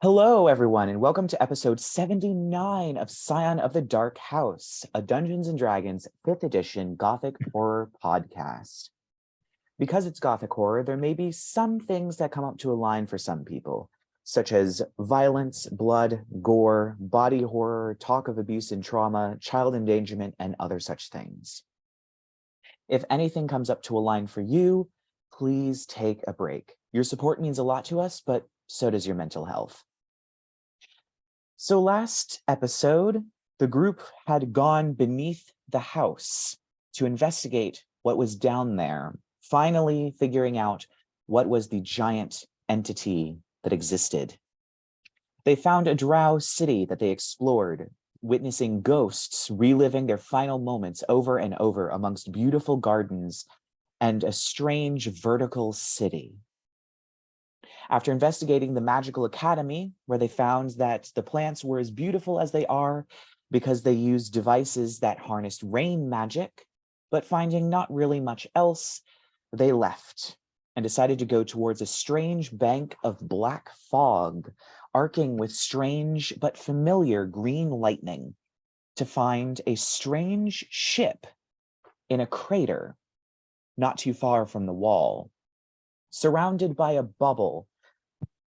Hello, everyone, and welcome to episode 79 of Scion of the Dark House, a Dungeons & Dragons 5th edition Gothic horror podcast. Because it's Gothic horror, there may be some things that come up to align for some people, such as violence, blood, gore, body horror, talk of abuse and trauma, child endangerment, and other such things. If anything comes up to align for you, please take a break. Your support means a lot to us, but so does your mental health. So last episode, the group had gone beneath the house to investigate what was down there, finally figuring out what was the giant entity that existed. They found a drow city that they explored, witnessing ghosts reliving their final moments over and over amongst beautiful gardens and a strange vertical city. After investigating the magical academy, where they found that the plants were as beautiful as they are because they used devices that harnessed rain magic, but finding not really much else, they left and decided to go towards a strange bank of black fog, arcing with strange but familiar green lightning, to find a strange ship in a crater not too far from the wall, surrounded by a bubble.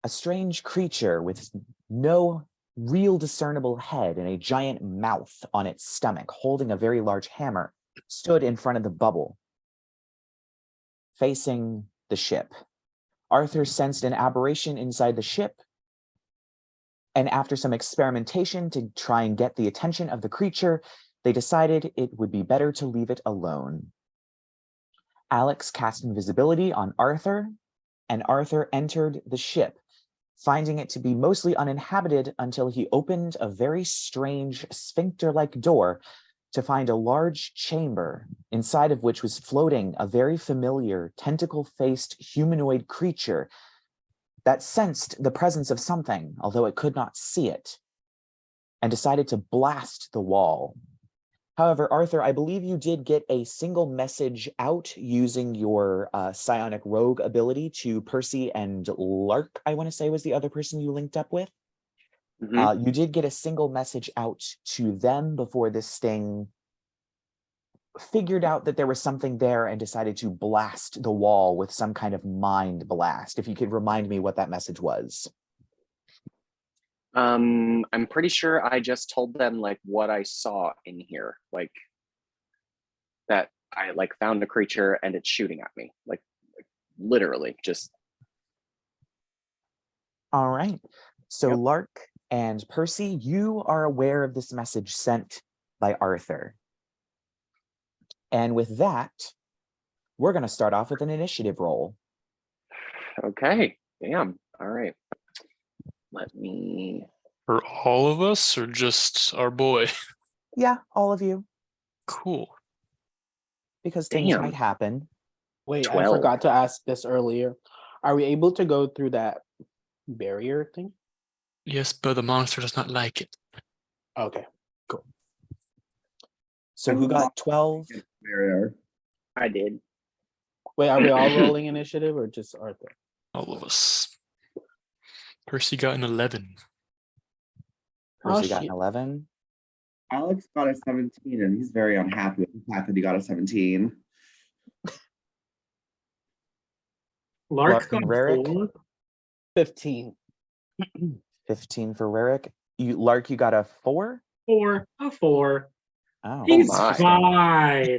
A strange creature with no real discernible head and a giant mouth on its stomach, holding a very large hammer, stood in front of the bubble, facing the ship. Arthur sensed an aberration inside the ship, and after some experimentation to try and get the attention of the creature, they decided it would be better to leave it alone. Alex cast invisibility on Arthur, and Arthur entered the ship, finding it to be mostly uninhabited until he opened a very strange sphincter-like door to find a large chamber, inside of which was floating a very familiar tentacle-faced humanoid creature that sensed the presence of something, although it could not see it, and decided to blast the wall. However, Arthur, I believe you did get a single message out using your psionic rogue ability to Percy and Lark, I want to say was the other person you linked up with. You did get a single message out to them before this thing figured out that there was something there and decided to blast the wall with some kind of mind blast. If you could remind me what that message was. I'm pretty sure I just told them like what I saw in here, like that I like found a creature and it's shooting at me, like literally just. All right. So Yep. Lark and Percy, you are aware of this message sent by Arthur. And with that, we're going to start off with an initiative roll. Okay, damn. All right. Let me. For all of us or just our boy? Yeah, all of you. Cool. Because things might happen. Wait, 12. I forgot to ask this earlier. Are we able to go through that barrier thing? Yes, but the monster does not like it. Okay, cool. So who got 12? I did. Wait, are we all rolling initiative or just Arthur? All of us. Percy got an 11. Percy got an 11. Alex got a 17, and he's very unhappy with the fact that he got a 17. Lark and Rerek. 15. 15 for Rerek. Lark, you got a 4? A 4. Oh, He's my. fine.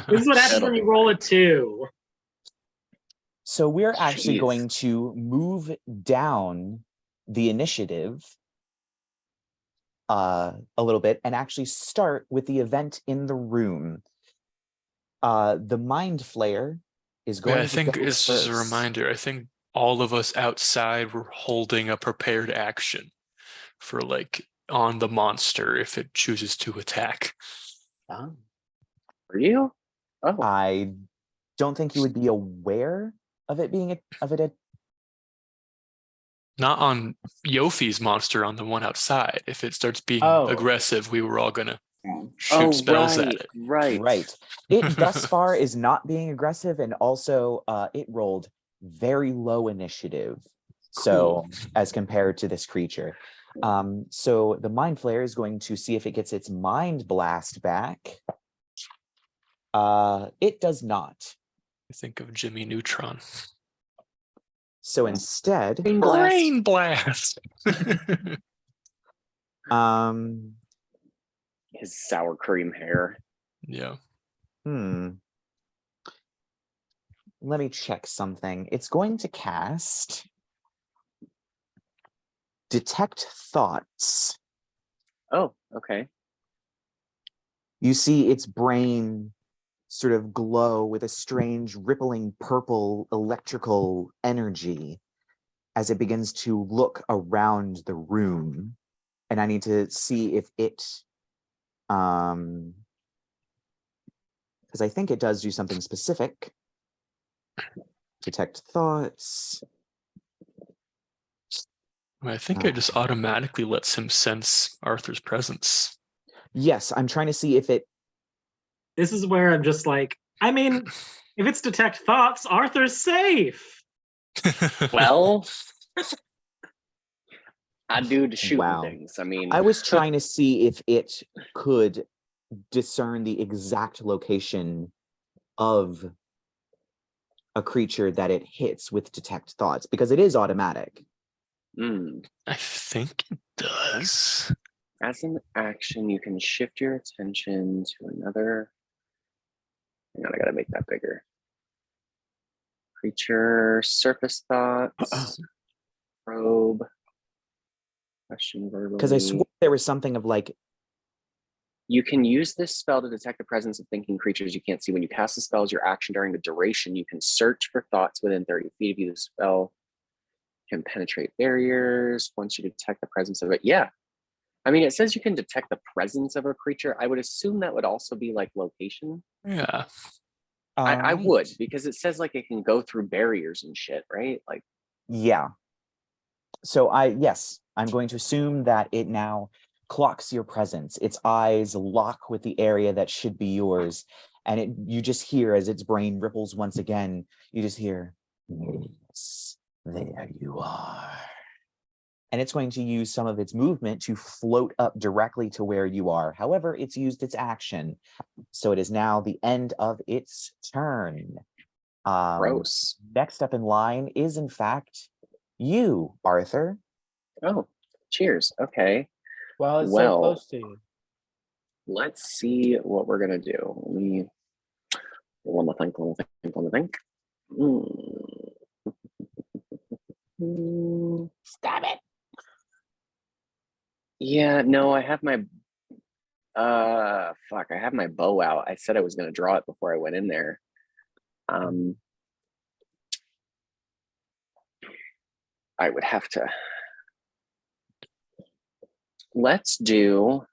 This is what happens when you roll a 2. So we're actually Jeez. going to move down the initiative a little bit and actually start with the event in the room. The mindflayer is going I think to it's just a reminder. I think all of us outside were holding a prepared action for like on the monster if it chooses to attack. Ah. Are you? Oh, I don't think you would be aware of it being Not on Yofi's monster, on the one outside. If it starts being Oh. aggressive, we were all gonna shoot spells at it. Right. It thus far is not being aggressive, and also it rolled very low initiative. So as compared to this creature. So the mind flayer is going to see if it gets its mind blast back. It does not. I think of Jimmy Neutron. So instead, Brain blast. His sour cream hair. Yeah. Let me check something. It's going to cast Detect Thoughts. Oh, okay. You see its brain sort of glow with a strange rippling purple electrical energy as it begins to look around the room. And I need to see if it, because I think it does do something specific. Detect Thoughts. I think it just automatically lets him sense Arthur's presence. Yes, I'm trying to see if it. This is where I'm just like, I mean, if it's detect thoughts, Arthur's safe. Well, I do the shooting Wow. things. I mean, I was trying to see if it could discern the exact location of a creature that it hits with Detect Thoughts, because it is automatic. I think it does. As an action, you can shift your attention to another. Hang on, I gotta make that bigger. Creature, surface thoughts, probe, question verbally. Because I swore there was something of like, you can use this spell to detect the presence of thinking creatures you can't see. When you cast the spell as your action during the duration, you can search for thoughts within 30 feet of you. The spell can penetrate barriers once you detect the presence of it. Yeah. I mean, it says you can detect the presence of a creature. I would assume that would also be like location. Yeah. I would, because it says like it can go through barriers and shit, right? Like, yeah. So yes, I'm going to assume that it now clocks your presence. Its eyes lock with the area that should be yours. And you just hear, as its brain ripples once again, you just hear, yes, there you are. And it's going to use some of its movement to float up directly to where you are. However, it's used its action. So it is now the end of its turn. gross. Next up in line is, in fact, you, Arthur. Oh, cheers. Okay. Well, it's Well, so close to you. Let's see what we're gonna do. Let me think. Stop it. Yeah, no, I have my fuck, I have my bow out. I said I was gonna draw it before I went in there. I would have to. Let's do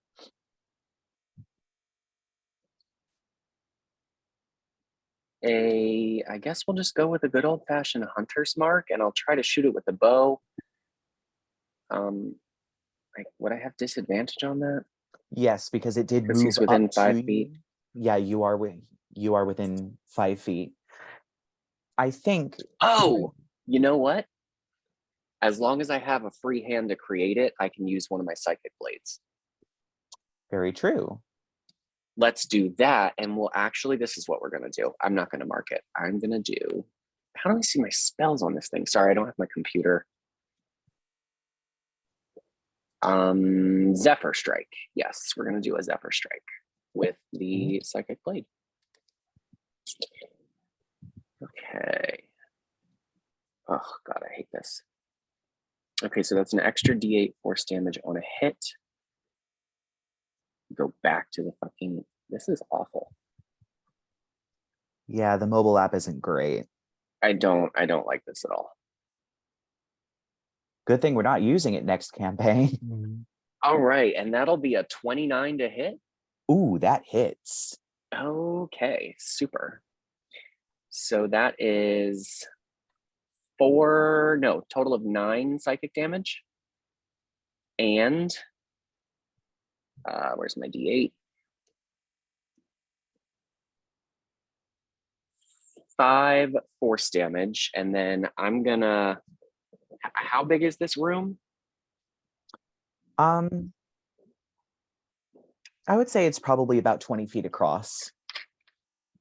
I guess we'll just go with a good old-fashioned hunter's mark, and I'll try to shoot it with the bow. Would I have disadvantage on that? Yes, because it did move he's within up 5 to feet. you. Yeah, you are within 5 feet. I think. Oh, you know what? As long as I have a free hand to create it, I can use one of my psychic blades. Very true. Let's do that, and we'll actually, this is what we're gonna do. I'm not gonna mark it. I'm gonna do, how do I see my spells on this thing? Sorry, I don't have my computer. Zephyr Strike. Yes, we're gonna do a Zephyr Strike with the Psychic Blade. Okay. Oh God, I hate this. Okay, so that's an extra D8 force damage on a hit. Go back to the fucking, this is awful. Yeah, the mobile app isn't great. I don't like this at all. Good thing we're not using it next campaign. All right, and that'll be a 29 to hit. Ooh, that hits. Okay, super. So that is total of 9 psychic damage. And where's my D8? 5 force damage, and then I'm gonna, how big is this room? I would say it's probably about 20 feet across.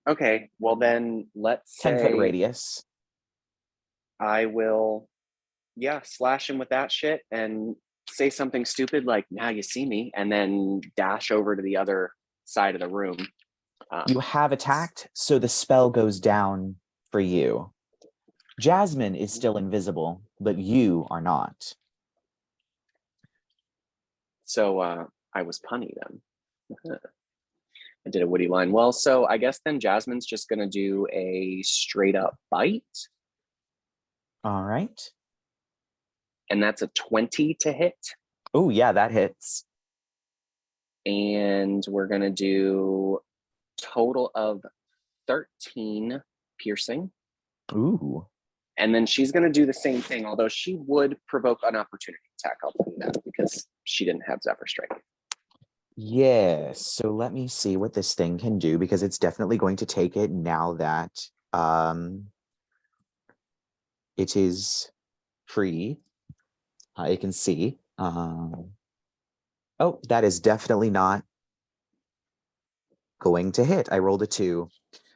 Okay, well then let's 10-foot say radius. I will, slash him with that shit and say something stupid like, now you see me, and then dash over to the other side of the room. You have attacked, so the spell goes down for you. Jasmine is still invisible, but you are not. So I was punny then. I did a witty line. Well, so I guess then Jasmine's just going to do a straight up bite. All right. And that's a 20 to hit. Oh, yeah, that hits. And we're going to do total of 13 piercing. Ooh. And then she's going to do the same thing, although she would provoke an opportunity attack. I'll tell you that because she didn't have Zephyr Strike. Yes. So let me see what this thing can do, because it's definitely going to take it now that it is free. It can see. Oh, that is definitely not going to hit. I rolled a 2.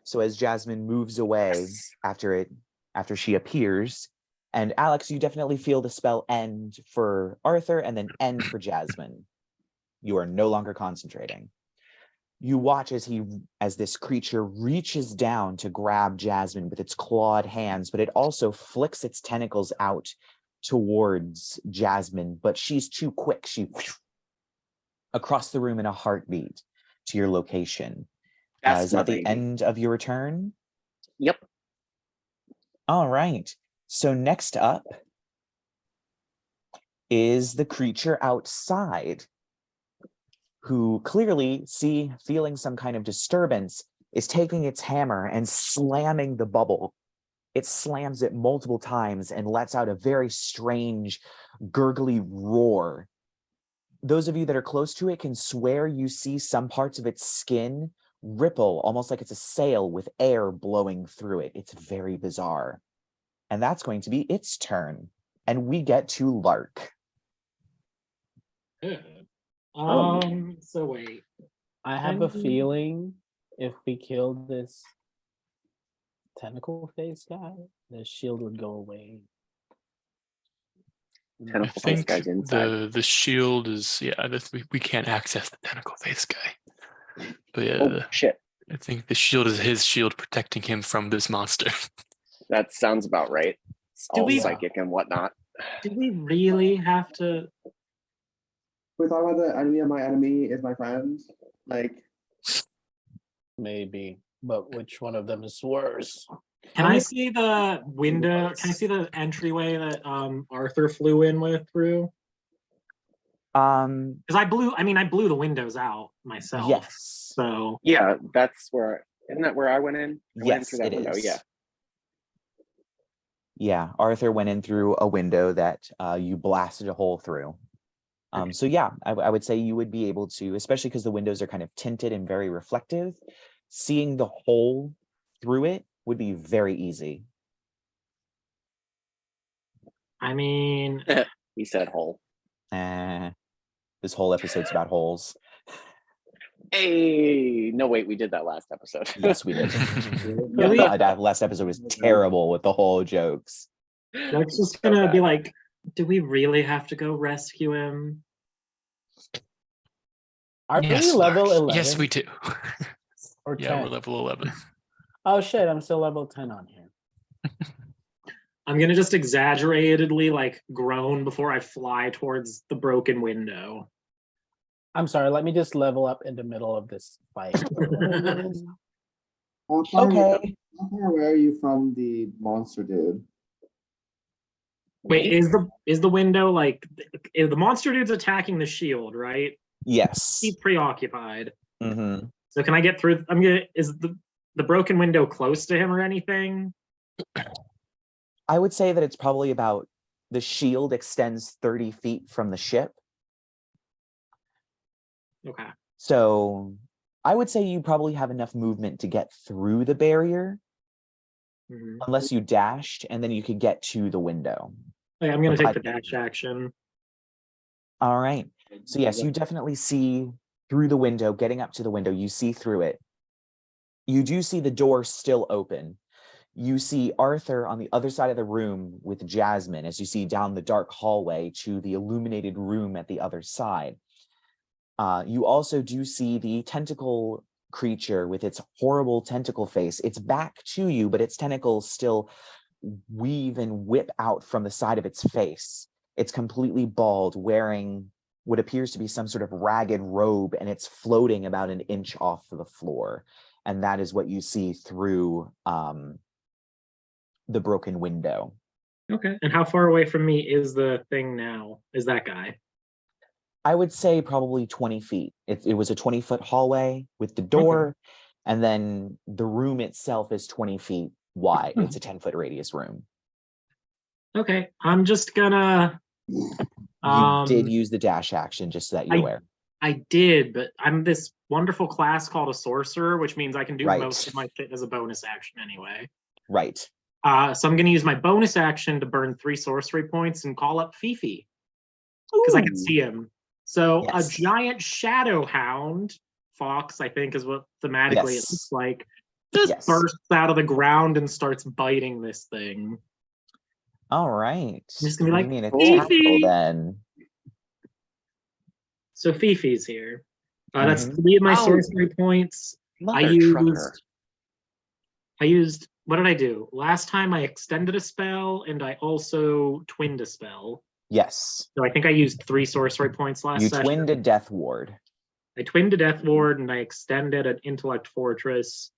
So as Jasmine moves away after she appears, and Alex, you definitely feel the spell end for Arthur and then end for Jasmine. You are no longer concentrating. You watch as this creature reaches down to grab Jasmine with its clawed hands, but it also flicks its tentacles out towards Jasmine, but she's too quick. She across the room in a heartbeat to your location. That's Is that the baby. end of your return? Yep. All right. So next up is the creature outside, who clearly, feeling some kind of disturbance, is taking its hammer and slamming the bubble. It slams it multiple times and lets out a very strange, gurgly roar. Those of you that are close to it can swear you see some parts of its skin ripple, almost like it's a sail with air blowing through it. It's very bizarre. And that's going to be its turn. And we get to Lark. Good. So wait. I have a feeling if we killed this tentacle face guy, the shield would go away. I Tentacle face think guy's inside. the shield is we can't access the tentacle face guy. But yeah, Oh shit. I think the shield is his shield protecting him from this monster. That sounds about right. It's Do all we- psychic and whatnot. Do we really have to? We thought about the enemy of my enemy is my friend. Like, Maybe, but which one of them is worse? Can I see the window? Can I see the entryway that Arthur flew in with through? Because I blew the windows out myself. Yes. So Yeah, that's where. Isn't that where I went in? I went in Yes, through that it window. is. Yeah. Yeah, Arthur went in through a window that you blasted a hole through. So yeah, I would say you would be able to, especially because the windows are kind of tinted and very reflective, seeing the hole through it would be very easy. I mean, He said hole. This whole episode's about holes. Hey, no, wait, we did that last episode. Yes, we did. Really? That last episode was terrible with the whole jokes. Doug's just gonna be like, do we really have to go rescue him? Are Yes, we level Lark. 11? Yes, we do. Or Yeah, 10? we're level 11. Oh shit, I'm still level 10 on here. I'm gonna just exaggeratedly like groan before I fly towards the broken window. I'm sorry, let me just level up in the middle of this fight. how far Okay. away are you from the monster dude? Wait, is the window like the monster dude's attacking the shield, right? Yes. He's preoccupied. Mm-hmm. So can I get through? Is the broken window close to him or anything? I would say that it's probably about, the shield extends 30 feet from the ship. Okay. So I would say you probably have enough movement to get through the barrier, Mhm. unless you dashed, and then you could get to the window. I'm going to take the But- dash action. All right. So yes, you definitely see through the window, getting up to the window, you see through it. You do see the door still open. You see Arthur on the other side of the room with Jasmine as you see down the dark hallway to the illuminated room at the other side. You also do see the tentacle creature with its horrible tentacle face. It's back to you, but its tentacles still weave and whip out from the side of its face. It's completely bald, wearing what appears to be some sort of ragged robe, and it's floating about an inch off the floor. And that is what you see through the broken window. Okay. And how far away from me is the thing now? Is that guy? I would say probably 20 feet. It was a 20-foot hallway with the door, and then the room itself is 20 feet wide. It's a 10-foot radius room. Okay. I'm just gonna. You did use the dash action, just so that you're aware. I did, but I'm this wonderful class called a sorcerer, which means I can do Right. most of my shit as a bonus action anyway. Right. So I'm going to use my bonus action to burn 3 sorcery points and call up Fifi because I can see him. So Yes. a giant shadow hound fox, I think, is what thematically it looks like, just bursts out of the ground and starts biting this thing. All right. I'm just gonna be like, You need a Fifi! tackle then. So Fifi's here. That's Mhm. 3 of my Oh. sorcery points. Mother trucker. I used, what did I do? Last time I extended a spell and I also twinned a spell. Yes. So I think I used 3 sorcery points last You session. twinned a death ward. I twinned a Death Ward and I extended an Intellect Fortress.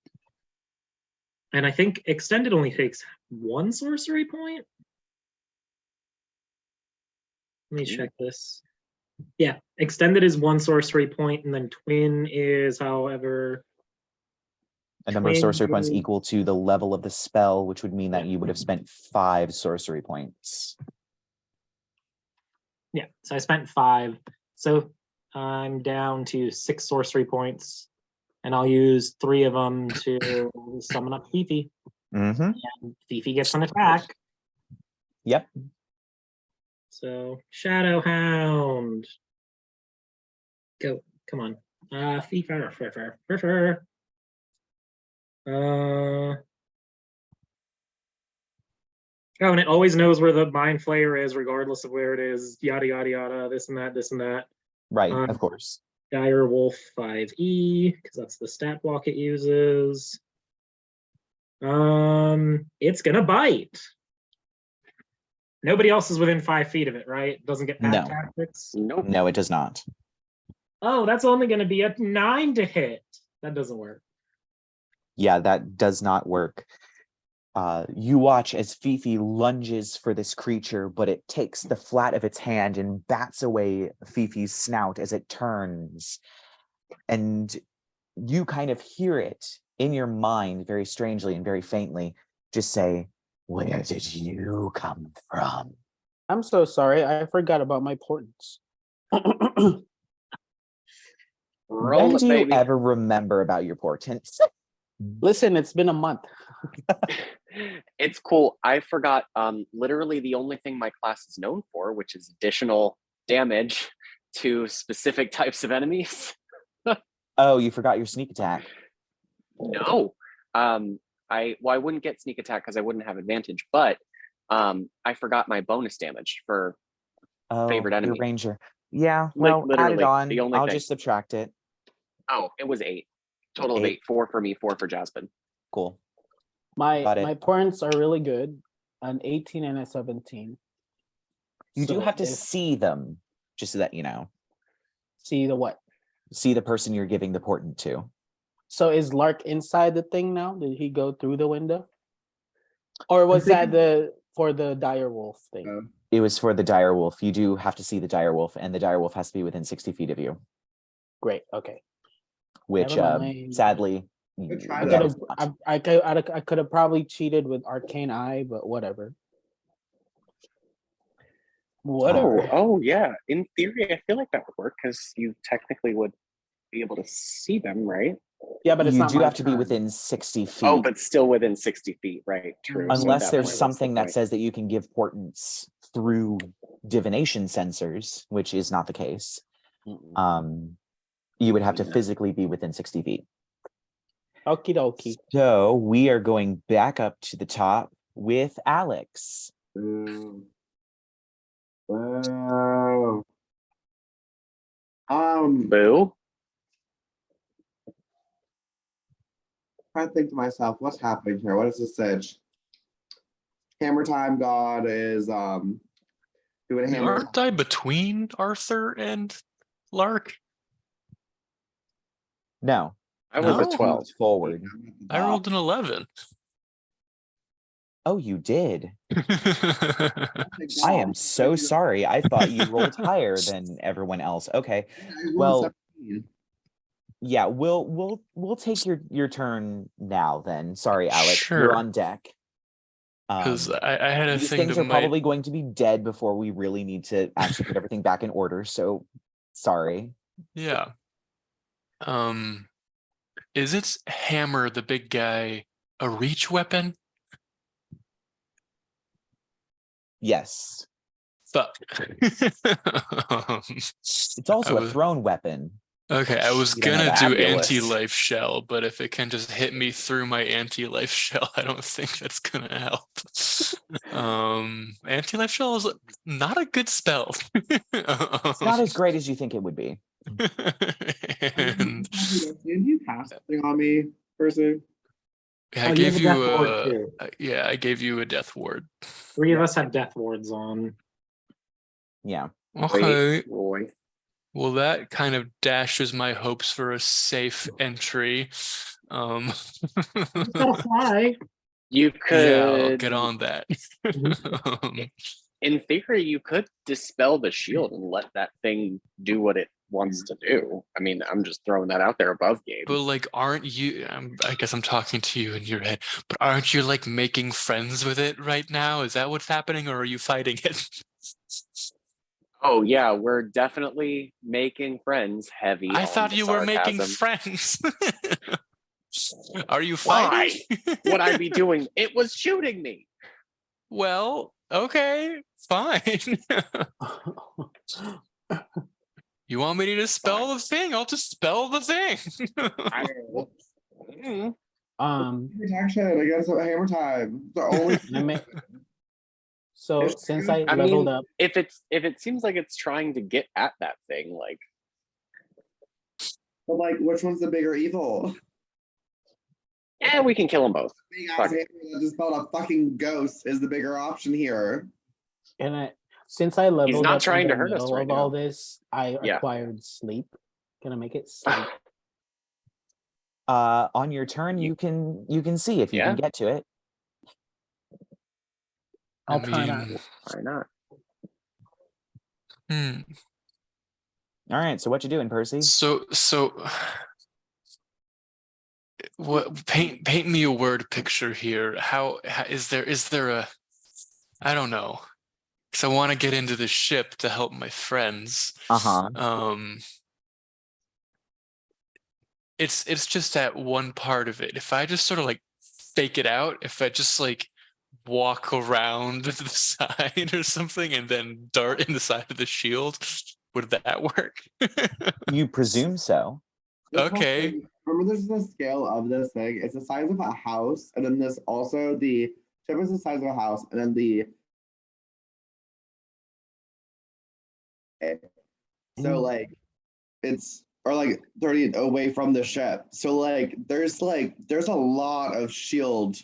And I think extended only takes 1 sorcery point. Let me check this. Yeah, extended is 1 sorcery point, and then twin is however. A number of sorcery points Twin- equal to the level of the spell, which would mean that you would have spent 5 sorcery points. Yeah, so I spent 5. So I'm down to 6 sorcery points, and I'll use 3 of them to summon up Fifi. Mm-hmm. And Fifi gets an attack. Yep. So Shadow Hound. Go. Come on. Fifi. Oh, and it always knows where the mind flayer is, regardless of where it is. Yada yada yada. This and that. This and that. Right. Of course. Dire Wolf 5e, because that's the stat block it uses. It's gonna bite. Nobody else is within 5 feet of it, right? It doesn't get pack No. tactics. Nope. No, it does not. Oh, that's only gonna be a 9 to hit. That doesn't work. Yeah, that does not work. You watch as Fifi lunges for this creature, but it takes the flat of its hand and bats away Fifi's snout as it turns. And you kind of hear it in your mind very strangely and very faintly just say, "Where did you come from?" I'm so sorry. I forgot about my portents. Roll When it, do you baby. ever remember about your portents? Listen, it's been a month. It's cool. I forgot literally the only thing my class is known for, which is additional damage to specific types of enemies. Oh, you forgot your sneak attack. No. I wouldn't get sneak attack because I wouldn't have advantage, but I forgot my bonus damage for favorite Your enemy. ranger. Yeah, Like, well, add literally, it on. the only I'll thing. just subtract it. Oh, it was 8. Total of 8. 4 for me, 4 for Jasmine. Cool. My Got it. my portents are really good. An 18 and a 17. You do So have to if- see them, just so that you know. see the what? See the person you're giving the portent to. So is Lark inside the thing now? Did he go through the window? Or was thinking- that for the dire wolf thing? It was for the dire wolf. You do have to see the dire wolf, and the dire wolf has to be within 60 feet of you, Great. Okay. which Never mind. sadly, Good try, you though. guys not. I could have probably cheated with Arcane Eye, but whatever. Whatever. Oh yeah. In theory, I feel like that would work because you technically would be able to see them, right? Yeah, but it's You not do my have to be turn. within 60 feet. Oh, but still within 60 feet, right? True. So at Unless that there's point, what's the something that point? says that you can give portents through divination sensors, which is not the case. You would have to physically be within 60 feet. Okie dokie. So we are going back up to the top with Alex. Wow. Boo. I think to myself, what's happening here? What is this sitch? Hammer time god is doing a hammer. Aren't I between Arthur and Lark? No, I was No. a 12. forward. I rolled an 11. Oh, you did. Oh my I God. am so sorry. I thought you rolled higher than everyone else. Okay. I rolled Well, 17. yeah, we'll take your turn now then. Sorry, Alex. Sure. You're on deck. Because I had a These thing things that are might. probably going to be dead before we really need to actually put everything back in order. So sorry. Yeah. Is its hammer, the big guy, a reach weapon? Yes. Fuck. It's also a thrown weapon. Okay, I was You don't gonna have do fabulous. anti-life shell, but if it can just hit me through my anti-life shell, I don't think that's gonna help. Anti-life shell is not a good spell. It's not as great as you think it would be. And Did you cast something on me, Percy? I Oh, you gave have a you death ward a too. yeah, I gave you a death ward. 3 of us have death wards on. Yeah. Okay. Roy. Well, that kind of dashes my hopes for a safe entry. You just gotta fly. You Yeah, I'll could, get on that. in theory, you could dispel the shield and let that thing do what it wants to do. I mean, I'm just throwing that out there above game. But like, aren't you? I guess I'm talking to you in your head. But aren't you like making friends with it right now? Is that what's happening, or are you fighting it? Oh yeah, we're definitely making friends. Heavy. I on thought the you were making sarcasm. friends. Are you Why fighting? would I be doing? It was shooting me. Well, okay, fine. You want me to dispel the thing? I'll dispel the thing. Protection against hammer time. The only So since I I leveled mean, up, if it seems like it's trying to get at that thing, like, but like, which one's the bigger evil? yeah, we can kill them both. Big ass hammer that just spelled a fucking ghost is the bigger option here. and since I leveled not up trying in the to hurt us middle right of all now. this, I Yeah. acquired sleep. Can I make it sleep? On your turn, you can see if you Yeah. can get to it. I'll try that. Why not? All right. So what you doing, Percy? So what paint me a word picture here. How is there a, I don't know, because I want to get into the ship to help my friends. It's just that one part of it. If I just sort of like fake it out, if I just like walk around the side or something and then dart in the side of the shield, would that work? You presume so. Okay. Remember, this is the scale of this thing. It's the size of a house, and then this also the ship is the size of a house, and then the so like it's or like 30 away from the ship. So like there's a lot of shield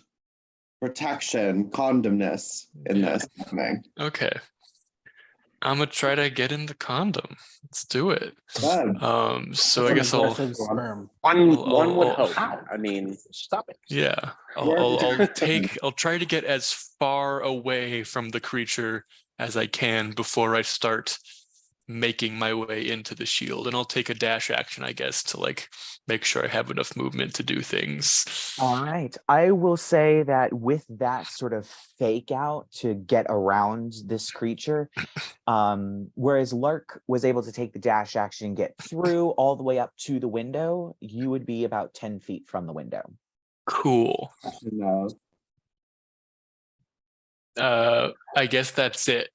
protection, condomness in this happening. Okay. I'm gonna try to get in the condom. Let's do it. Good. So I guess I'll sperm. One would I'll- hope. I mean, Stop it. yeah. I'll try to get as far away from the creature as I can before I start making my way into the shield, and I'll take a dash action, I guess, to like make sure I have enough movement to do things. All right. I will say that with that sort of fake out to get around this creature, whereas Lark was able to take the dash action and get through all the way up to the window, you would be about 10 feet from the window. Cool. No. I guess that's it.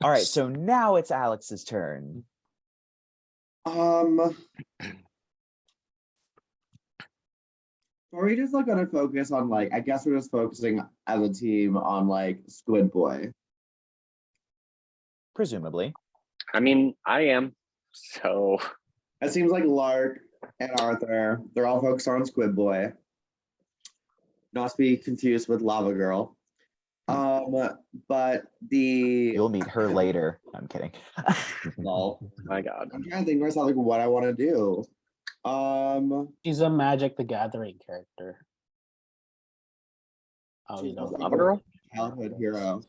All right, so now it's Alex's turn. Are we just like gonna focus on like? I guess we're just focusing as a team on like Squid Boy. Presumably. I mean, I am. So It seems like Lark and Arthur, they're all focused on Squid Boy. Not to be confused with Lava Girl. But You'll meet her later. I'm kidding. well, my God. I'm trying to think of myself like what I want to do. She's a Magic the Gathering character. Oh, you don't. Lava Girl? Childhood hero.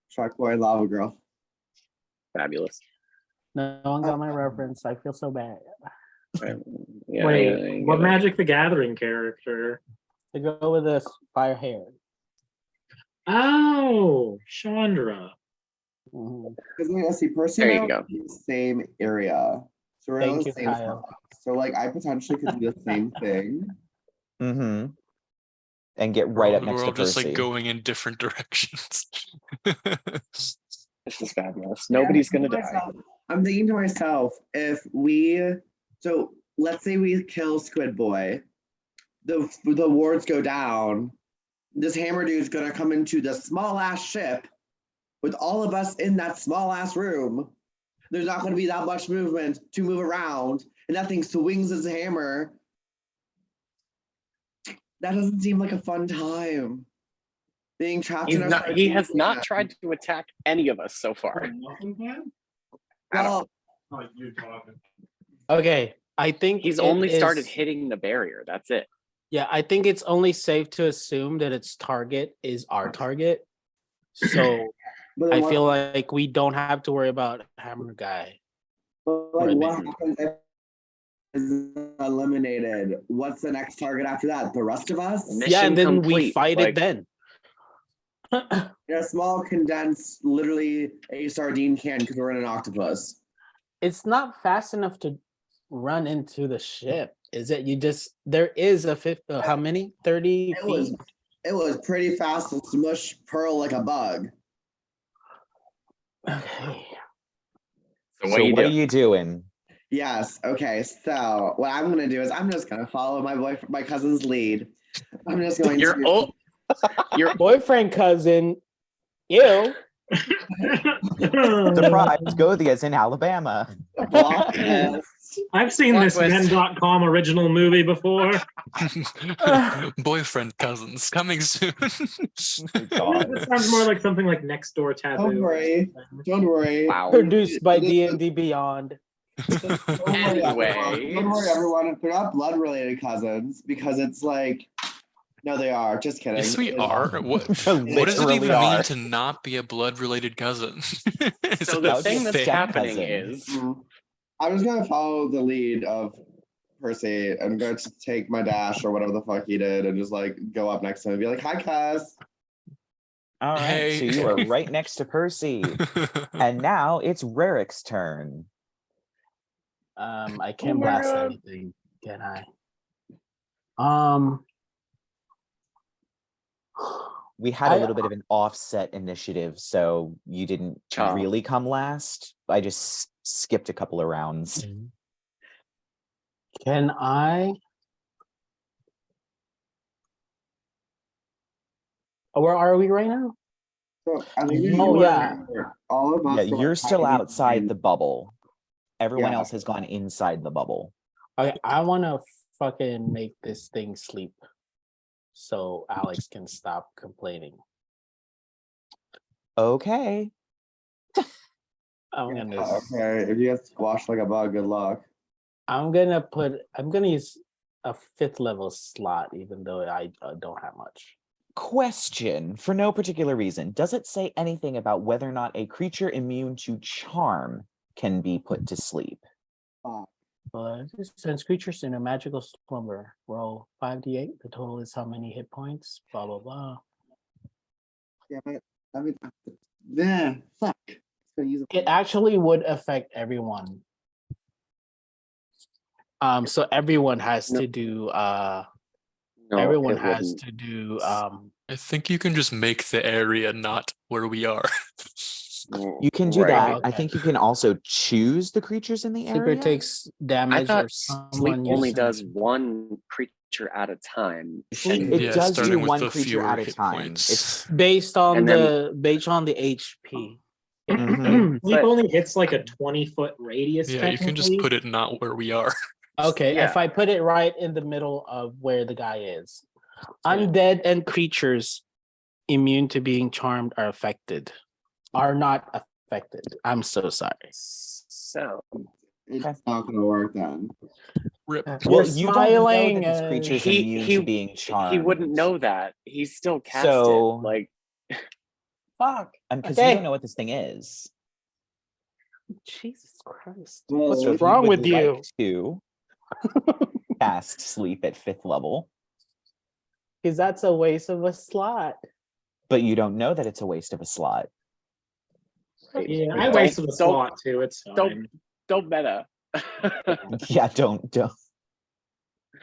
Shark Boy, Lava Girl. Fabulous. No one got my reference. I feel so bad. Yeah, Wait, yeah, what Magic the Gathering character? To go with this fire hair. Oh, Chandra. Mhm. Because let's see, Percy There and you I go. are in the same area. So we're in Thank the you, same Kyle. spot. So like I potentially could do the same thing. Mm-hmm. And get right up next We're to all just Percy. like going in different directions. This is fabulous. Nobody's gonna die. I'm thinking to myself, if we so let's say we kill Squid Boy, the wards go down. This hammer dude's gonna come into the small ass ship with all of us in that small ass room. There's not gonna be that much movement to move around, and that thing swings his hammer. That doesn't seem like a fun time. Being trapped He's in a not. He has sardine not can. tried to attack any of us so far. At all. Well, Okay, I think He's it only started is- hitting the barrier. That's it. Yeah, I think it's only safe to assume that its target is our target. So but then I what- feel like we don't have to worry about Hammer Guy. but like, Right. what happens if is eliminated? What's the next target after that? The rest of us? Yeah, and then we complete. fight Like, it then. In a small, condensed, literally a sardine can because we're in an octopus. It's not fast enough to run into the ship, is it? You just there is a fifth. How many? 30 It feet. was pretty fast to smush Pearl like a bug. Okay. So So what are you doing? Yes. Okay. So what I'm gonna do is I'm just gonna follow my cousin's lead. I'm just going Your to. old, your Boyfriend, cousin, you. Surprise, Gothia's in Alabama. Block test. I've seen Plot this twist. Men.com original movie before. Boyfriend cousins coming soon. God. This sounds more like something like Next Door Taboo. Don't worry. Don't worry. wow. Produced by This is- D&D Beyond. Don't worry, everyone. Anyways. Don't worry, everyone. They're not blood related cousins because it's like. No, they are. Just kidding. Yes, we It's- are. What does it Literally even are. mean to not be a blood related cousin? Is So it the a thing that's thing? happening cousin. is I'm just gonna follow the lead of Percy. I'm going to take my dash or whatever the fuck he did and just like go up next to him and be like, "Hi, cuz." All right, Hey. so you are right next to Percy. And now it's Rerek's turn. I can't my blast God. anything, can I? We had a I- little bit of an offset initiative, so you didn't Cha. really come last. I just skipped a couple of rounds. Can I? Where are we right now? So I think Oh, yeah. all of us. Yeah, are, you're like, still hiding outside behind- the bubble. Everyone Yeah. else has gone inside the bubble. I want to fucking make this thing sleep, so Alex can stop complaining. Okay. I'm gonna. Okay, if you get squashed like a bug, good luck. I'm gonna use a 5th level slot, even though I don't have much. Question, for no particular reason, does it say anything about whether or not a creature immune to charm can be put to sleep? But since creatures in a magical slumber roll 5d8, the total is how many hit points. Blah blah blah. Yeah, but I mean, yeah, fuck. It's gonna use It actually would affect everyone. So everyone has to do No, Everyone it has wouldn't. to do. I think you can just make the area not where we are. You can do Right. that. I Okay. think you can also choose the creatures in the Sleeper area. takes I damage or thought sleep someone only using does it. one creature at a time. Sleep- and- It Yeah, does do starting with one the creature fewer at a hit time. points. It's based on And then- the HP. Mhm. Sleep But- only hits like a 20-foot radius. Yeah, you can just technically. put it not where we are. Okay, Yeah. if I put it right in the middle of where the guy is, undead and creatures immune to being charmed are affected. Are not affected. I'm so sorry. So It's not gonna work then. Rip. You're well, you don't know smiling, that this creature's he- immune he- to being charmed. he wouldn't know that. He still cast So- it. Like Fuck. because you Okay. don't know what this thing is. Jesus Christ. Well, What's So if wrong would with you? like to cast sleep at 5th level, Because that's a waste of a slot. but you don't know that it's a waste of a slot. Yeah, I Don't- wasted a don't- slot too. It's fine. don't meta. Yeah, don't.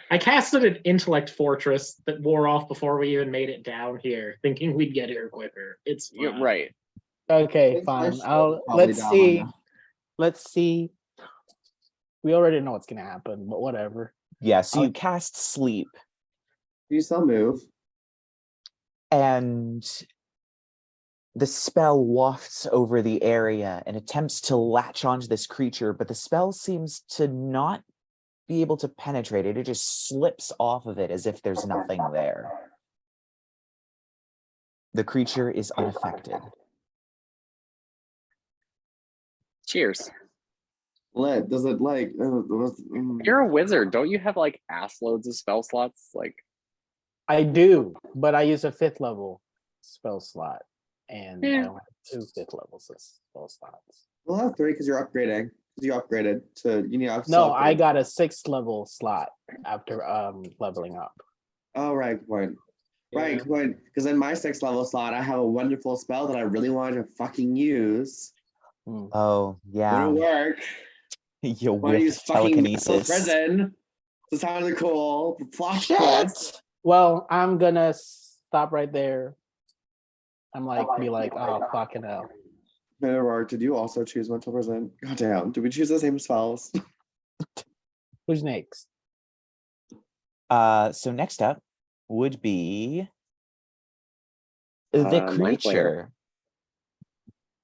I casted an intellect fortress that wore off before we even made it down here, thinking we'd get here quicker. It's You're fine. right. Okay, It's fine. actually I'll probably let's down see. on Let's see. We already know what's gonna happen, but whatever. Yeah, so I'll- you cast sleep, You still move. and the spell wafts over the area and attempts to latch onto this creature, but the spell seems to not be able to penetrate it. It just slips off of it as if there's nothing there. The creature is unaffected. Cheers. Lit. Does it like? You're a wizard. Don't you have like ass loads of spell slots? Like I do, but I use a 5th level spell slot, and I Yeah. don't have 2 5th levels of spell slots. We'll have 3 because you're upgrading. You upgraded to you need to No, I upgrade. got a 6th level slot after leveling up. Oh right, good point. Right, Yeah. good point. Because in my 6th level slot, I have a wonderful spell that I really wanted to fucking use. Hmm. Oh, yeah. Wouldn't work. You Want to use whiff fucking telekinesis. prison? This sounds cool. Plot Shit! twist. Well, I'm gonna stop right there. I'm like, be like, oh fucking hell. Rerek, did you also choose mental prison? God damn, did we choose the same spells? Who's next? So next up would be the Mind Flayer. creature.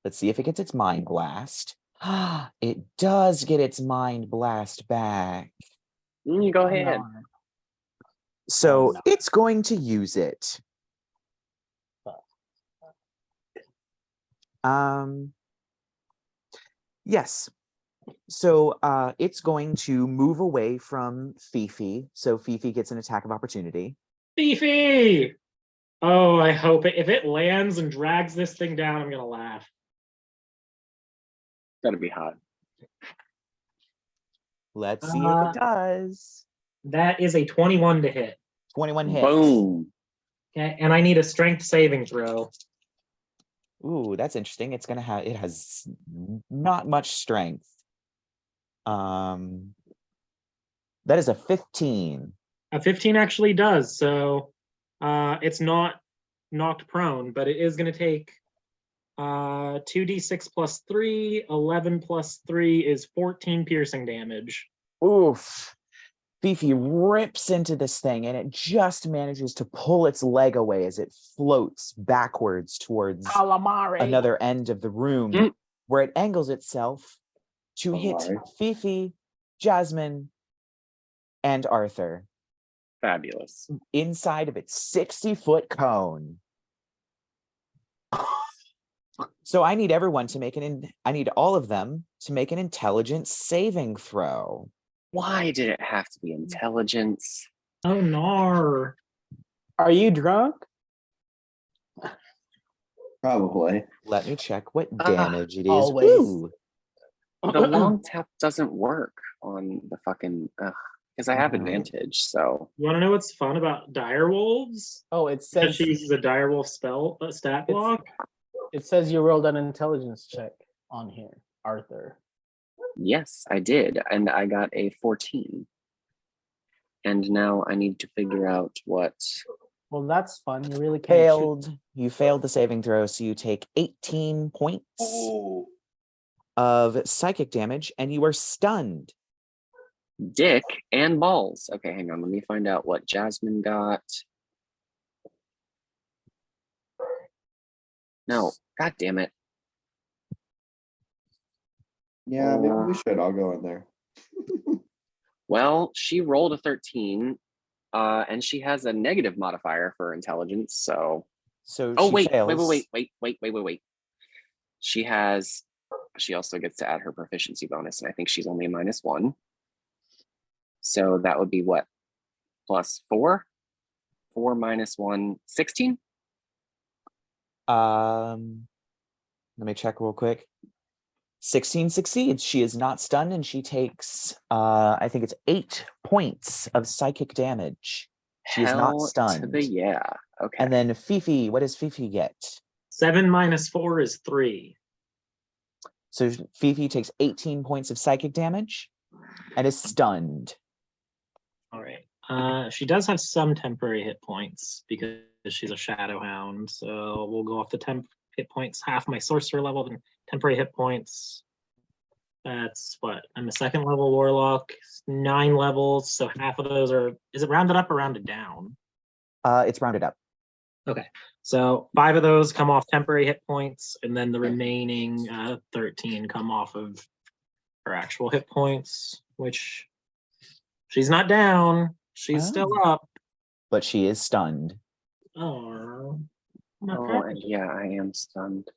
Let's see if it gets its mind blast. It does get its mind blast back. go Oh, ahead. no. So no. it's going to use it. Yes. So it's going to move away from Fifi. So Fifi gets an attack of opportunity. Beefy! Oh, I hope if it lands and drags this thing down, I'm gonna laugh. That'd be hot. Let's see if it does. That is a 21 to hit. 21 hits. Boom. Okay, and I need a strength saving throw. Ooh, that's interesting. It has not much strength. That is a 15. A 15 actually does, so it's not knocked prone, but it is going to take 2d6 plus 3, 11 plus 3 is 14 piercing damage. Oof. Fifi rips into this thing and it just manages to pull its leg away as it floats backwards towards Calamari. another end of the room, Mm. where it angles itself to hit Calamari. Fifi, Jasmine, and Arthur Fabulous. inside of its 60-foot cone. So I need everyone to make I need all of them to make an intelligence saving throw. Why did it have to be intelligence? Oh, no. Are you drunk? Probably. Let me check what Ah, damage it is. always. Ooh, The long tap doesn't work on the fucking because I have Alright. advantage. So You want to know what's fun about Direwolves? Oh, it That says she uses a Direwolf spell stat block. it says you rolled an intelligence check on here, Arthur. yes, I did, and I got a 14. And now I need to figure out what. Well, that's fun. You really can't Failed. You failed the saving throw, so you take 18 points of psychic damage, and you are stunned. Dick and balls. Okay, hang on. Let me find out what Jasmine got. No, god damn it. Yeah, maybe we should all go in there. Well, she rolled a 13, and she has a negative modifier for intelligence. So, So oh she wait, fails. wait. She also gets to add her proficiency bonus, and I think she's only a -1. So that would be what? +4? 4 minus 1, 16? Let me check real quick. 16 succeeds. She is not stunned, and she takes, I think it's 8 points of psychic damage. She is not Hell stunned. to the yeah. Okay. And then Fifi, what does Fifi get? 7 minus 4 is 3. So Fifi takes 18 points of psychic damage and is stunned. All right. She does have some temporary hit points because she's a shadow hound. So we'll go off the temp hit points, half my sorcerer level, and temporary hit points. That's what? I'm a second level warlock, 9 levels. So half of those are, is it rounded up or rounded down? It's rounded up. Okay. So 5 of those come off temporary hit points, and then the remaining 13 come off of her actual hit points, which she's not down. She's still up. But she is stunned. Oh, Oh, and yeah, I am stunned.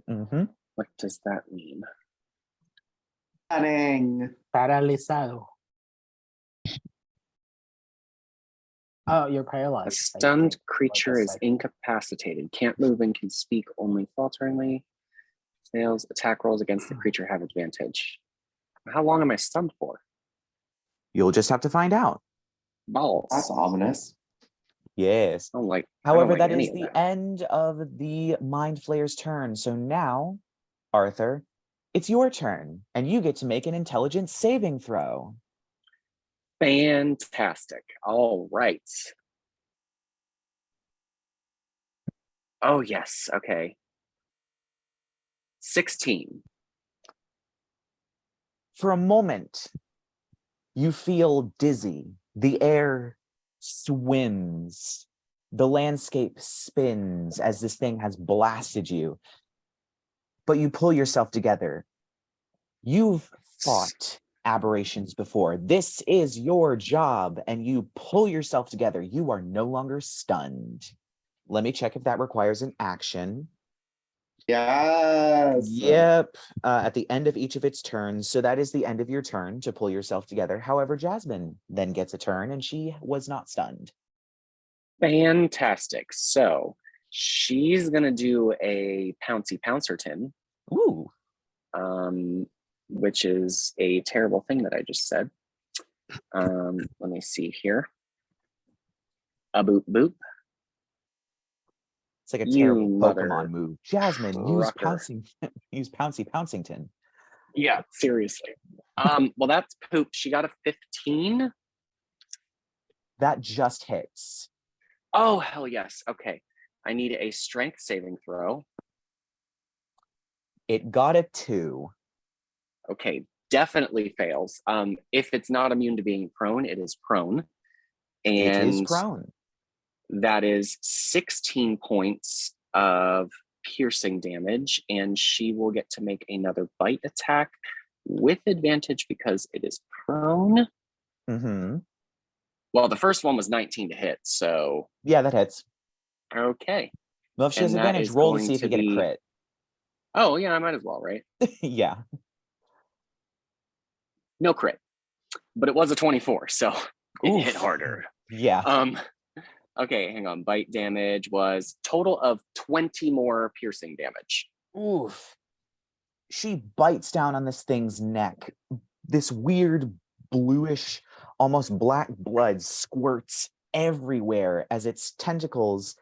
Mm-hmm. What does that mean? Stunning. Paralizado. Oh, you're A paralyzed. stunned creature Like a is second. incapacitated, can't move and can speak only falteringly. Fails attack rolls against the creature have advantage. How long am I stunned for? You'll just have to find out. Balls. That's ominous. Yes. I don't like. However, I don't like that any is of the that. end of the Mind Flayer's turn. So now, Arthur, it's your turn, and you get to make an intelligence saving throw. Fantastic. All right. Oh, yes. Okay. 16. For a moment, you feel dizzy. The air swims. The landscape spins as this thing has blasted you. But you pull yourself together. You've fought aberrations before. This is your job, and you pull yourself together. You are no longer stunned. Let me check if that requires an action. Yes. Yep. At the end of each of its turns. So that is the end of your turn to pull yourself together. However, Jasmine then gets a turn, and she was not stunned. Fantastic. So she's going to do a Pouncy Pouncerton. Ooh. Which is a terrible thing that I just said. Let me see here. A boop boop. It's like a You terrible mother Pokemon move. Jasmine, use trucker. use Pouncy Pouncington. Yeah, seriously. Well, that's poop. She got a 15. That just hits. Oh, hell yes. Okay. I need a strength saving throw. It got a 2. Okay, definitely fails. If it's not immune to being prone, it is prone. And It is prone. that is 16 points of piercing damage, and she will get to make another bite attack with advantage because it is prone. Mm-hmm. Well, the first one was 19 to hit, so Yeah, that hits. okay. Well, if she has And that advantage, is roll to going see if to you get a be- crit. Oh, yeah, I might as well, right? Yeah. No crit. But it was a 24, so it Oof. hit harder. Yeah. Okay, hang on. Bite damage was total of 20 more piercing damage. Oof. She bites down on this thing's neck. This weird bluish, almost black blood squirts everywhere as its tentacles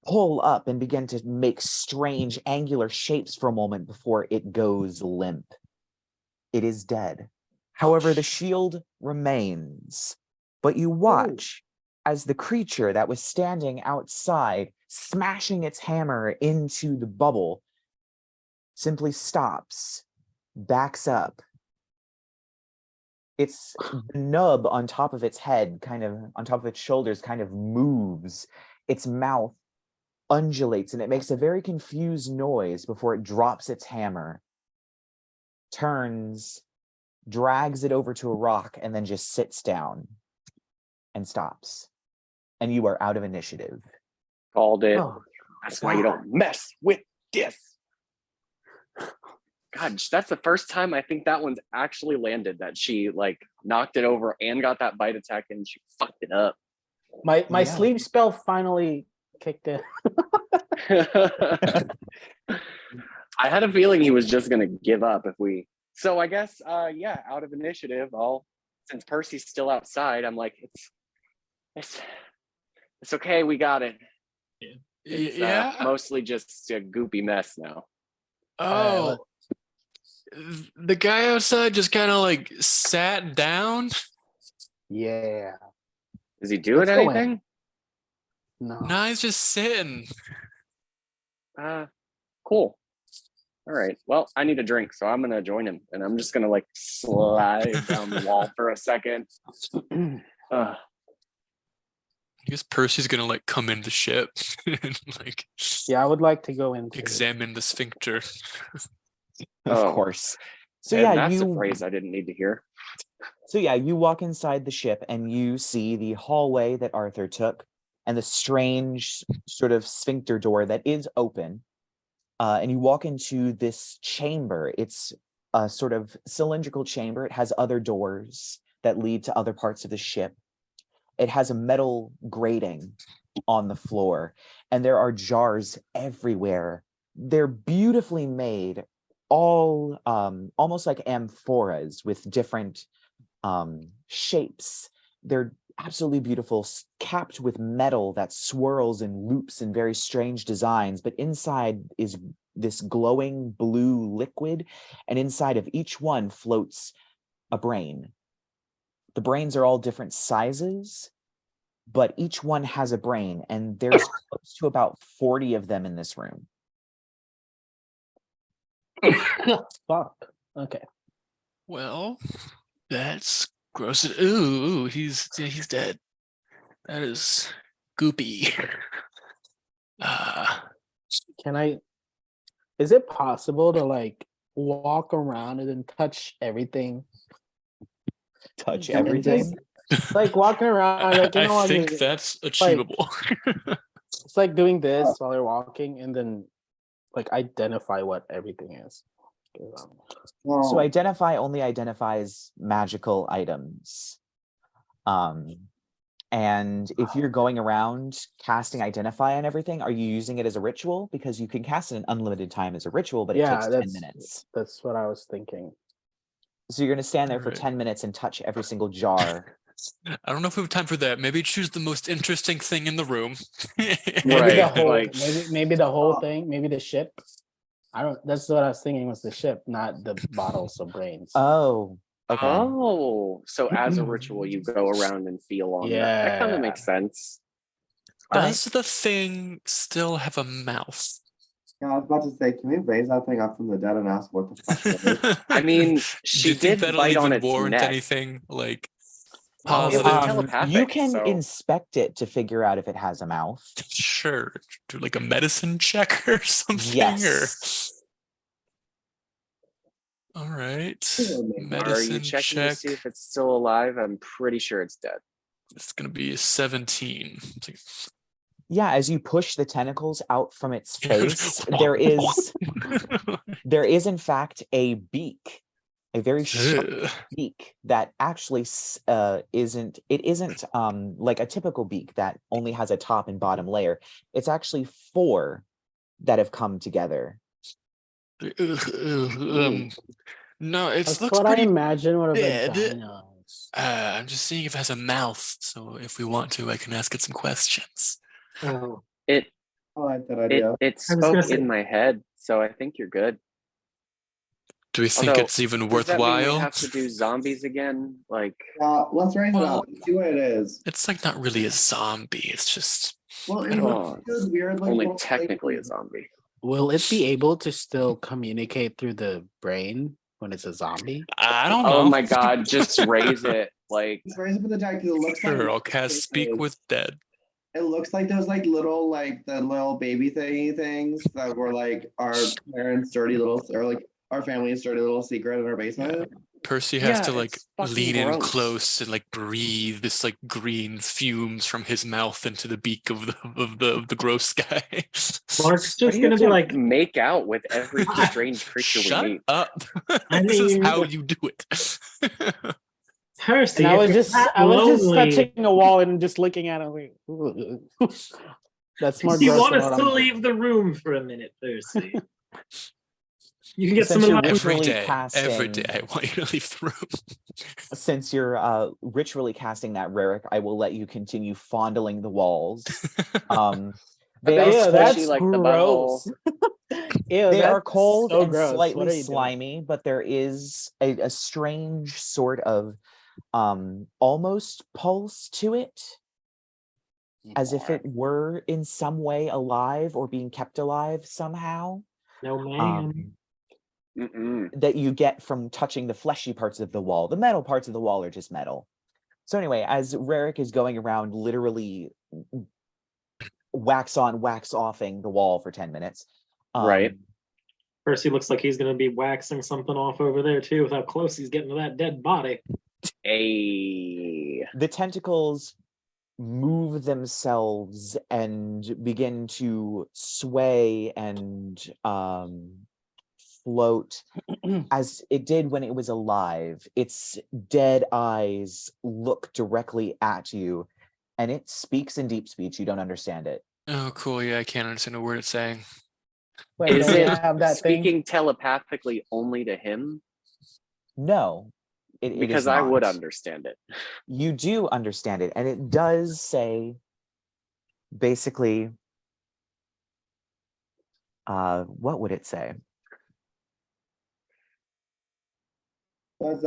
pull up and begin to make strange angular shapes for a moment before it goes limp. It is dead. However, the shield remains. But you watch as the creature that was standing outside, smashing its hammer into the bubble, simply stops, backs up. It's the nub on top of its head, kind of on top of its shoulders, kind of moves. Its mouth undulates and it makes a very confused noise before it drops its hammer, turns, drags it over to a rock, and then just sits down and stops. And you are out of initiative. Called it. Oh, That's why you don't mess with this. God, that's the first time I think that one's actually landed, that she like knocked it over and got that bite attack and she fucked it up. my Yeah. sleep spell finally kicked in. I had a feeling he was just gonna give up if we. So I guess, yeah, out of initiative. Since Percy's still outside, I'm like, it's okay. We got it. It's, Yeah. mostly just a goopy mess now. Oh, the guy outside just kind of like sat down. Yeah. Is he doing Let's go in. anything? No. Nah, he's just sitting. Cool. All right. Well, I need a drink, so I'm gonna join him, and I'm just gonna like slide down the wall for a second. I guess Percy's gonna like come in the ship and like Yeah, I would like to go into examine the sphincter. Of Oh. course. So And yeah, that's you a phrase I didn't need to hear. So yeah, you walk inside the ship and you see the hallway that Arthur took and the strange sort of sphincter door that is open. And you walk into this chamber. It's a sort of cylindrical chamber. It has other doors that lead to other parts of the ship. It has a metal grating on the floor, and there are jars everywhere. They're beautifully made, all almost like amphoras with different shapes. They're absolutely beautiful, capped with metal that swirls and loops in very strange designs, but inside is this glowing blue liquid, and inside of each one floats a brain. The brains are all different sizes, but each one has a brain, and there's close to about 40 of them in this room. Fuck. Okay. Well, that's gross. Ooh, he's dead. That is goopy. Can I? Is it possible to like walk around and then touch everything? Touch And then everything? just, like walking around, like you know, I like, think that's achievable. it's like doing this while you're walking, and then like identify what everything is. So identify only identifies magical items. And if you're going around casting identify on everything, are you using it as a ritual? Because you can cast it an unlimited time as a ritual, but it takes 10 minutes. That's what I was thinking. So you're going to stand there for Right. 10 minutes and touch every single jar. I don't know if we have time for that. Maybe choose the most interesting thing in the room. Maybe Right, the whole, like- maybe the whole thing, maybe the ship. I don't. That's what I was thinking was the ship, not the bottles of brains. Oh, okay. Oh, so as a ritual, you go around and feel on that. That kind Yeah. of makes sense. Does the thing still have a mouth? Yeah, I was about to say, can we raise that thing up from the dead and ask what the fuck that is? I mean, Do she you think did that'll bite on even its warrant neck. anything like Well, it was positive? telepathic, You can so- inspect it to figure out if it has a mouth. Sure. Do like a medicine check or something? Yes. All right. Are you Medicine checking to check. see if it's still alive? I'm pretty sure it's dead. It's gonna be a 17. It's like- Yeah, as you push the tentacles out from its face, there is in fact a beak, a very sharp Ugh. beak that actually isn't like a typical beak that only has a top and bottom layer. It's actually 4 that have come together. No, it That's looks what I pretty imagine with a dead. vagina is. I'm just seeing if it has a mouth. So if we want to, I can ask it some questions. Oh, It I like that idea. it I was gonna spoke say- in my head, so I think you're good. Do we think Although, it's even does that mean we worthwhile? have to do zombies again? Like, Let's raise it Well, up. See what it is. It's like not really a zombie. It's just Well, I it don't looks know. like those weird, like, only little technically a things. zombie. Will it be able to still communicate through the brain when it's a zombie? I don't know. Oh my god, just raise it. Like, Just raise it with the deck because it looks Sure, like I'll cast Speak with Dead. it looks like those like little like the little baby thingy things that were like our parents' dirty little or like our family's dirty little secret in our basement. Percy has Yeah, to like it's fucking lean in gross. close and like breathe this like green fumes from his mouth into the beak of the gross guy. Lark's Why just do you gonna have be to like, make out with every strange creature we Shut meet? up. I This is mean- how you do it. Percy, And I if was you're just that I was just lonely, touching a wall and just looking at it like, "Ugh." That's more you gross want than us what to I'm doing. leave the room for a minute, Percy. You can get Since some you're of my Every ritually day, every day, casting, I want you to leave the room. since you're ritually casting that Rerek, I will let you continue fondling the walls. They bet are it's Ew, squishy that's like the gross. Ew, they are that's cold so and gross. What slightly are you doing? slimy, but there is a strange sort of almost pulse to it, as if it were in some way alive or being kept alive somehow. No man. That you get from touching the fleshy parts of the wall. The metal parts of the wall are just metal. So anyway, as Rerek is going around literally wax on, wax offing the wall for 10 minutes. Right. Percy looks like he's gonna be waxing something off over there too, with how close he's getting to that dead body. The tentacles move themselves and begin to sway and float as it did when it was alive. Its dead eyes look directly at you, and it speaks in deep speech. You don't understand it. Oh, cool. Yeah, I can't understand a word it's saying. Wait, Is don't we it have that thing? speaking telepathically only to him? No, it is Because I would not. understand it. You do understand it, and it does say basically, what would it say? What's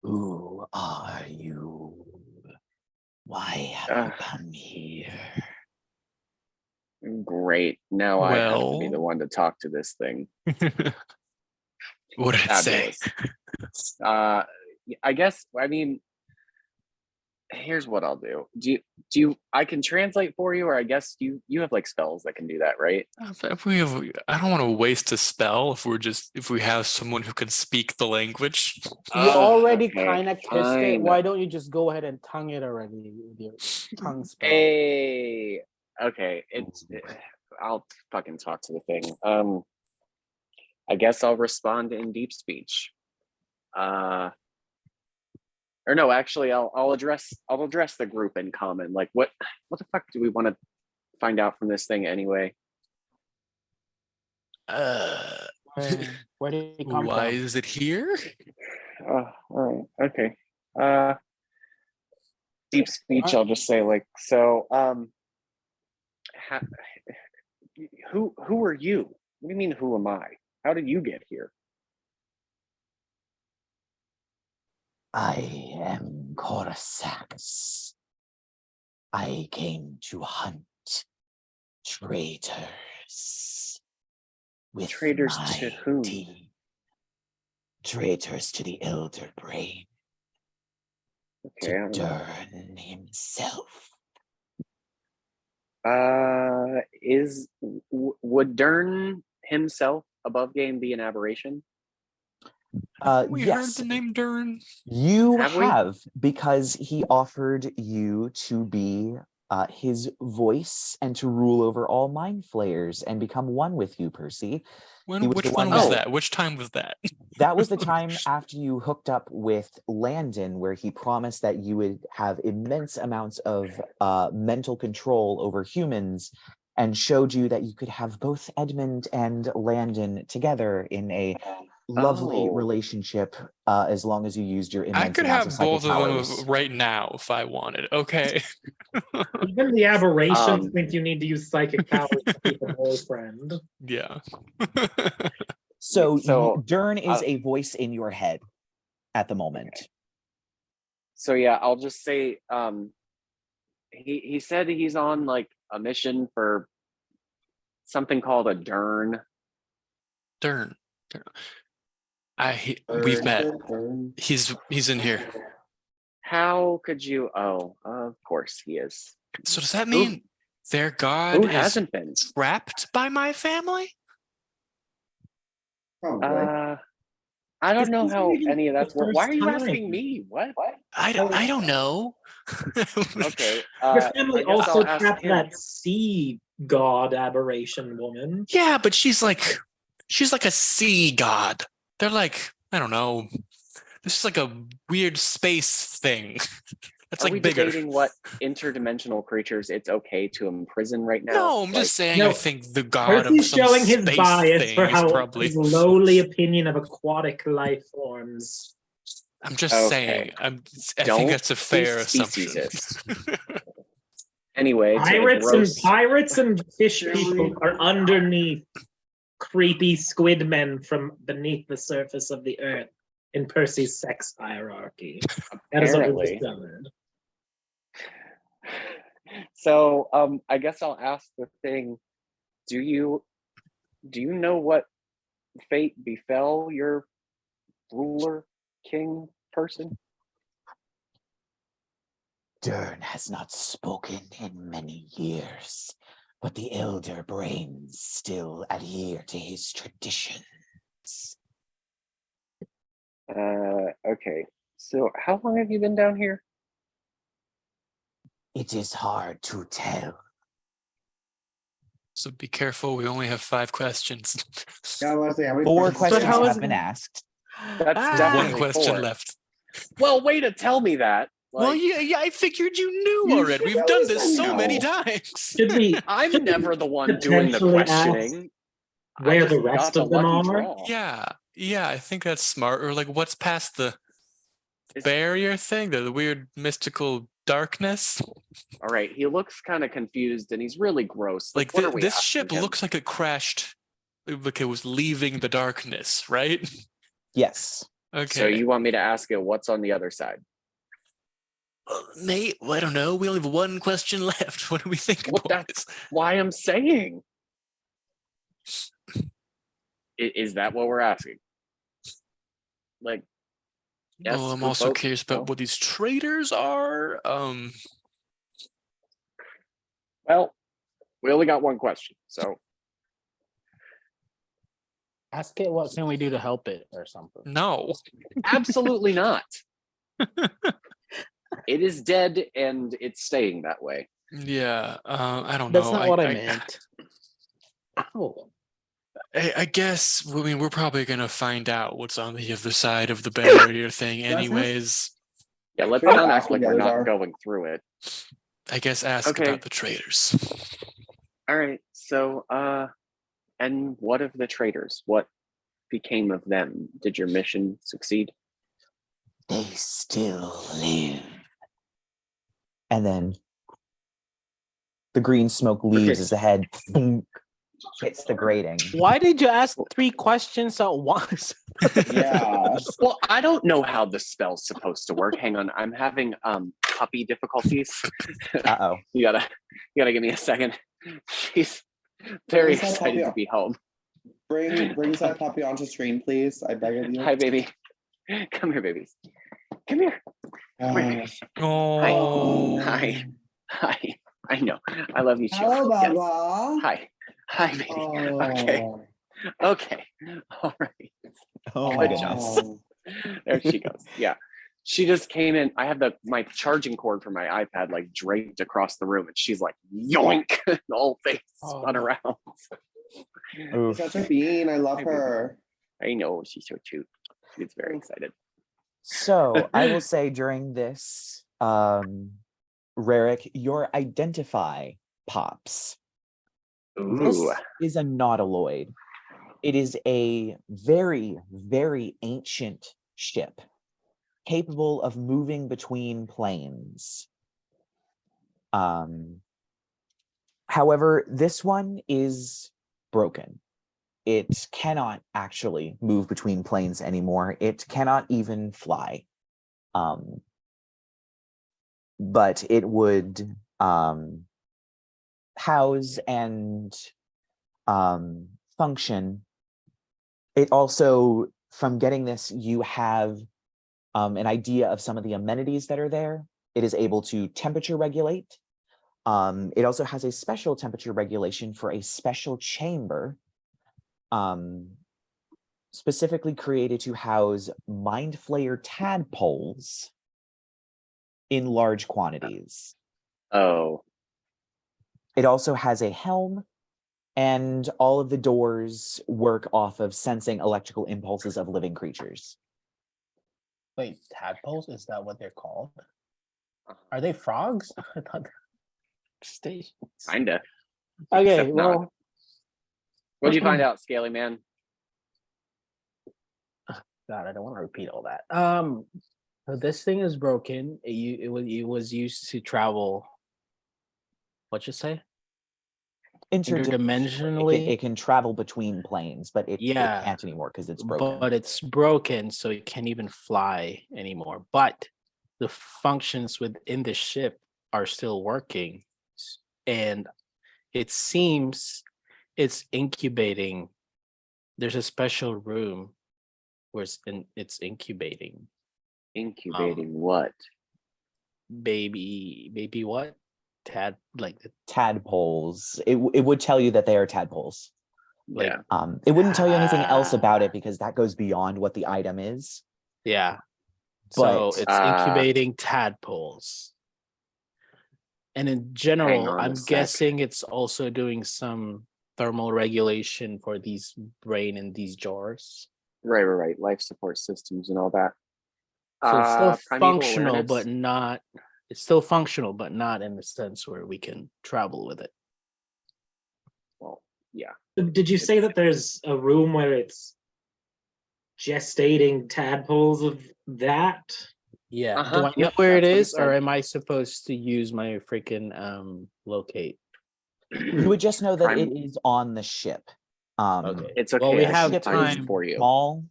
Who are you? Why have you come here? Great. Now I have to be Well. the one to talk to this thing. What did it say? Fabulous. I guess, I mean, here's what I'll do. Do you I can translate for you, or I guess you have like spells that can do that, right? I don't want to waste a spell if we have someone who can speak the language. You already Okay, kind of kissed it. fine. Why don't you just go ahead and tongue it already with your tongue spell? Hey, okay, I'll fucking talk to the thing. I guess I'll respond in deep speech. Or no, actually, I'll address the group in common. Like, what the fuck do we want to find out from this thing anyway? Where did it come Why from? is it here? All right, okay. Deep speech. I'll just say like, so. Who are you? What do you mean? Who am I? How did you get here? I am Corsax. I came to hunt traitors with Traitors my to whom? team. Traitors to the Elder Brain. Okay. I To don't know. Dern himself. Would Dern himself above game be an aberration? We heard Yes, the name Dern. you Have we? have, because he offered you to be his voice and to rule over all mind flayers and become one with you, Percy. Which one was that? Which time was that? That was the time after you hooked up with Landon, where he promised that you would have immense amounts of mental control over humans, and showed you that you could have both Edmund and Landon together in a lovely relationship, as long as you used your immense I could amounts have of psychic both of powers. them right now if I wanted. Okay. Even the aberrations Um, think you need to use psychic powers to keep a boyfriend. Yeah. So, So, Dern is uh, a voice in your head at the moment. So yeah, I'll just say he said he's on like a mission for something called a Dern. Dern. We've met. He's in here. How could you? Oh, of course he is. So does that Who- mean their god Who is hasn't been? trapped by my family? Probably. I don't know This how isn't any of that's the work. Why are first you time. asking me? What? I don't know. Okay. Your family I guess also I'll ask trapped him. that sea god aberration woman. Yeah, but she's like a sea god. They're like, I don't know. This is like a weird space thing. That's Are like we bigger. debating what interdimensional creatures it's okay to imprison right now? No, I'm just saying. No, I think the god of Percy's some showing his space bias thing for is how probably. his lowly opinion of aquatic life forms. I'm just Okay. saying. I Don't think that's a be fair assumption. speciesist. Anyway, to the Pirates and fish Shall people we- are underneath creepy squid men from beneath the surface of the earth in Percy's sex hierarchy. That is what we've Apparently. discovered. So I guess I'll ask the thing. Do you know what fate befell your ruler, king person? Dern has not spoken in many years, but the elder brains still adhere to his traditions. Okay. So how long have you been down here? It is hard to tell. So be careful. We only have 5 questions. Yeah, I want to say how many 4 questions questions how is have it- been asked. That's One definitely question 4. left. Well, way to tell me that. Well, Like, yeah, I figured you knew You already. should We've done always this so know. many times. Should we I'm should we never the one doing the potentially ask questioning. I where just the rest got the of them lucky are? draw. Yeah, I think that's smart. Or like, what's past the It's- barrier thing? The weird mystical darkness. All right, he looks kind of confused and he's really gross. Like what are we this asking ship him? looks like it crashed. Like it was leaving the darkness, right? Yes. Okay. So you want me to ask it what's on the other side? Nate, well, I don't know. We only have 1 question left. What do we think? What boys? that's why I'm saying. Is that what we're asking? Like, yes, Well, I'm group also vote? curious about No? what these traders are. Well, we only got 1 question, so Ask it what can we do to help it or something. No. absolutely not. It is dead and it's staying that way. Yeah. I don't That's know. not what I meant. Oh. I guess. I mean, we're probably gonna find out what's on the other side of the barrier thing, anyways. Yeah, let's Sure, not ask act like what we're the others not are. going through it. I guess ask Okay. about the traders. All right. So, and what of the traders? What became of them? Did your mission succeed? They still live. And then the green smoke leaves Okay. as the head thunk, hits the grating. Why did you ask 3 questions at once? Yeah. Well, I don't know how the spell's supposed to work. Hang on, I'm having puppy difficulties. Uh-oh. You gotta give me a second. She's very Where's that excited puppy? to be home. Bring that puppy onto screen, please. I beg of you. Hi, baby. Come here, babies. Come here. Come here, babies. Oh. Hi. Hi. I know. I love you too. Hello, Yes. Baba. Hi. Hi, baby. Okay. Oh. Okay. All right. Oh my Good goodness. job. There she goes. Yeah. She just came in. I have my charging cord for my iPad like draped across the room, and she's like yoink, and the whole thing spun around. Oof. Such a bean. I love Hi, baby. her. I know, she's so cute. She's very excited. So I will say during this, Rerek, your identify pops. This Ooh. is a nautiloid. It is a very, very ancient ship capable of moving between planes. However, this one is broken. It cannot actually move between planes anymore. It cannot even fly. But it would house and function. It also, from getting this, you have an idea of some of the amenities that are there. It is able to temperature regulate. It also has a special temperature regulation for a special chamber, specifically created to house mindflayer tadpoles in large quantities. Oh, It also has a helm, and all of the doors work off of sensing electrical impulses of living creatures. Wait, tadpoles? Is that what they're called? Are they frogs? I thought stations. kinda. Okay, Except not. well, What'd you find out, Scaly Man? God, I don't want to repeat all that. So this thing is broken. It was used to travel. What you say? Interdimensionally. It can travel between planes, but it Yeah. can't anymore because it's broken. But it's broken, so it can't even fly anymore. But the functions within the ship are still working, and it seems it's incubating. There's a special room where it's incubating. Incubating what? Baby what? Tadpoles. It would tell you that they are tadpoles. Like, Yeah. It wouldn't tell you anything else about it because that goes beyond what the item is. yeah. So But- it's incubating tadpoles. And in general, on a I'm sec. guessing it's also doing some thermal regulation for these brain in these jars. Right. Life support systems and all that. So it's still primeval functional, awareness. but not. It's still functional, but not in the sense where we can travel with it. Well, yeah. Did you say that there's a room where it's gestating tadpoles of that? Yeah. Uh-huh, Do I know yep, where it that's what he is, or said. am I supposed to use my freaking locate? You would just know that Prime- it is on the ship. Okay. It's okay. Well, we I have can find it time for you. Small,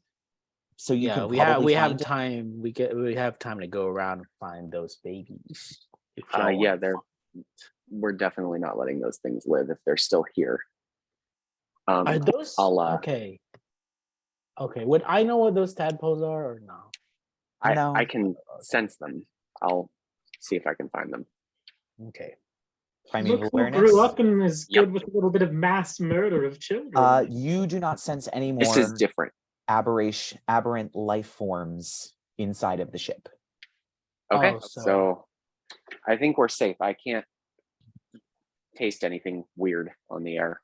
so you Yeah, can we have probably have find it. time. We have time to go around and find those babies. If y'all Yeah, wanna we're definitely not letting those things live if they're still here. Are those okay? Okay, would I know what those tadpoles are or no? No. I can sense them. I'll see if I can find them. Okay. Primeval Look who awareness. grew up and is Yep. good with a little bit of mass murder of children. You do not sense any This more is different. aberrant life forms inside of the ship. Okay, Oh, so I think we're safe. I can't taste anything weird on the air.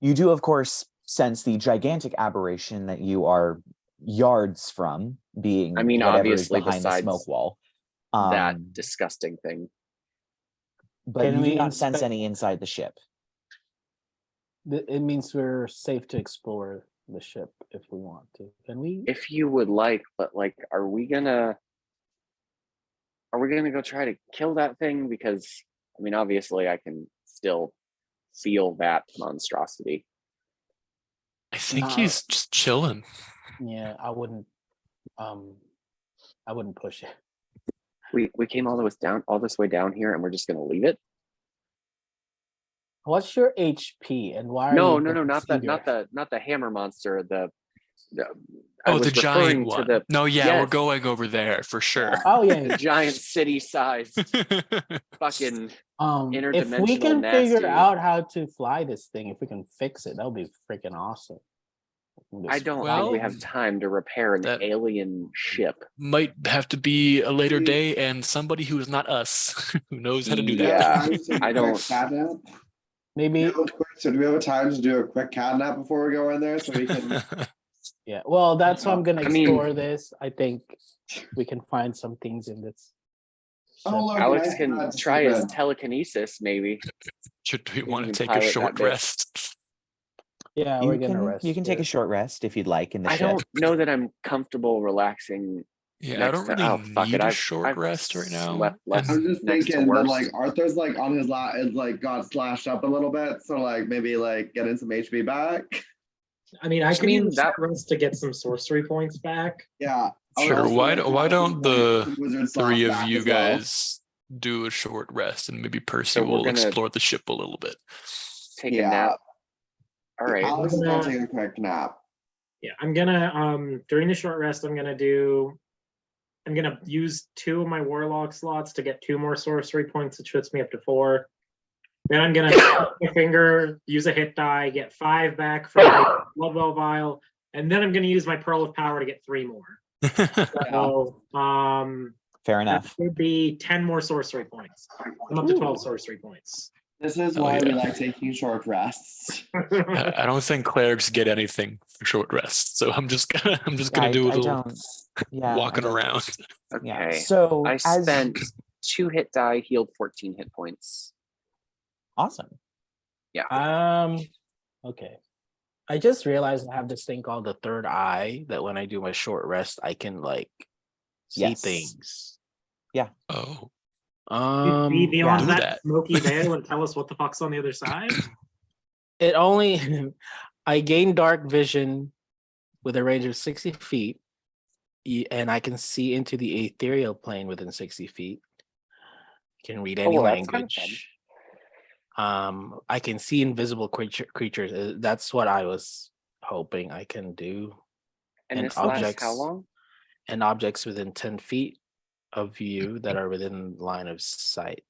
You do, of course, sense the gigantic aberration that you are yards from, being I mean, whatever obviously, is behind the besides smoke wall. that disgusting thing. But Can you do we not sense inspect- any inside the ship. it means we're safe to explore the ship if we want to. Can we? If you would like, but like, are we gonna go try to kill that thing? Because I mean, obviously, I can still feel that monstrosity. I think Nah. he's just chilling. Yeah, I wouldn't push it. We came all this way down here, and we're just gonna leave it. What's your HP and why? No, are you not the hammer monster. I Oh, was the giant referring one. to the No, yeah, we're yes, going over there for sure. Oh yeah. the giant city-sized fucking If we interdimensional can nasty. figure out how to fly this thing, if we can fix it, that would be freaking awesome. I don't Well, think we have time to repair an that- alien ship. Might have to be a later day and somebody who is not us who knows how to do that. Yeah, I don't. Catnap? Maybe. So do we have time to do a quick catnap before we go in there so we can? Yeah. Well, that's why I'm gonna I mean- explore this. I think we can find some things in this. Oh, look, Alex nice can buds, try his good. telekinesis, maybe. Should we You want to can take a pilot short that bit. rest? Yeah, we're You gonna can rest. take a here. short rest if you'd like in the I ship. don't know that I'm comfortable relaxing Yeah, I don't to- really oh, fuck need it, a I've- short I've rest right now. slept less. I'm just Next to thinking that worst. like Arthur's like on his is like got slashed up a little bit, so like maybe like getting some HP back. I mean, I I could mean, use that rest to get some sorcery points back. Yeah. I would Sure. also Why like to why have don't some, the some wizard slots three of back you as well. guys do a short rest, and maybe Percy So we're will gonna- explore the ship a little bit. Take a Yeah. nap. All right. Alex is gonna- gonna take a quick nap. Yeah, I'm gonna during the short rest, I'm gonna use 2 of my warlock slots to get 2 more sorcery points, which puts me up to 4. Then I'm gonna snap my finger, use a hit die, get 5 back from my Bloodwell vial, and then I'm gonna use my Pearl of Power to get 3 more. So Fair that enough. would be 10 more sorcery points. I'm up to 12 sorcery points. This is Oh, why we yeah. like taking short rests. I don't think clerics get anything for short rest, so I'm just gonna I do a little don't. Yeah, walking I don't- around. Yeah. Okay. So I as spent 2 hit die, healed 14 hit points. awesome. Okay. I just realized I have this thing called the third eye that when I do my short rest, I can like see Yes. things. Oh, Be beyond do that that. smoky veil and tell us what the fuck's on the other side. It only I gain dark vision with a range of 60 feet, and I can see into the ethereal plane within 60 feet. Can read any well, that's kind of language. I can see invisible creatures. That's what I was hoping I can do. And And this lasts objects. how long? And objects within 10 feet of view that are within line of sight.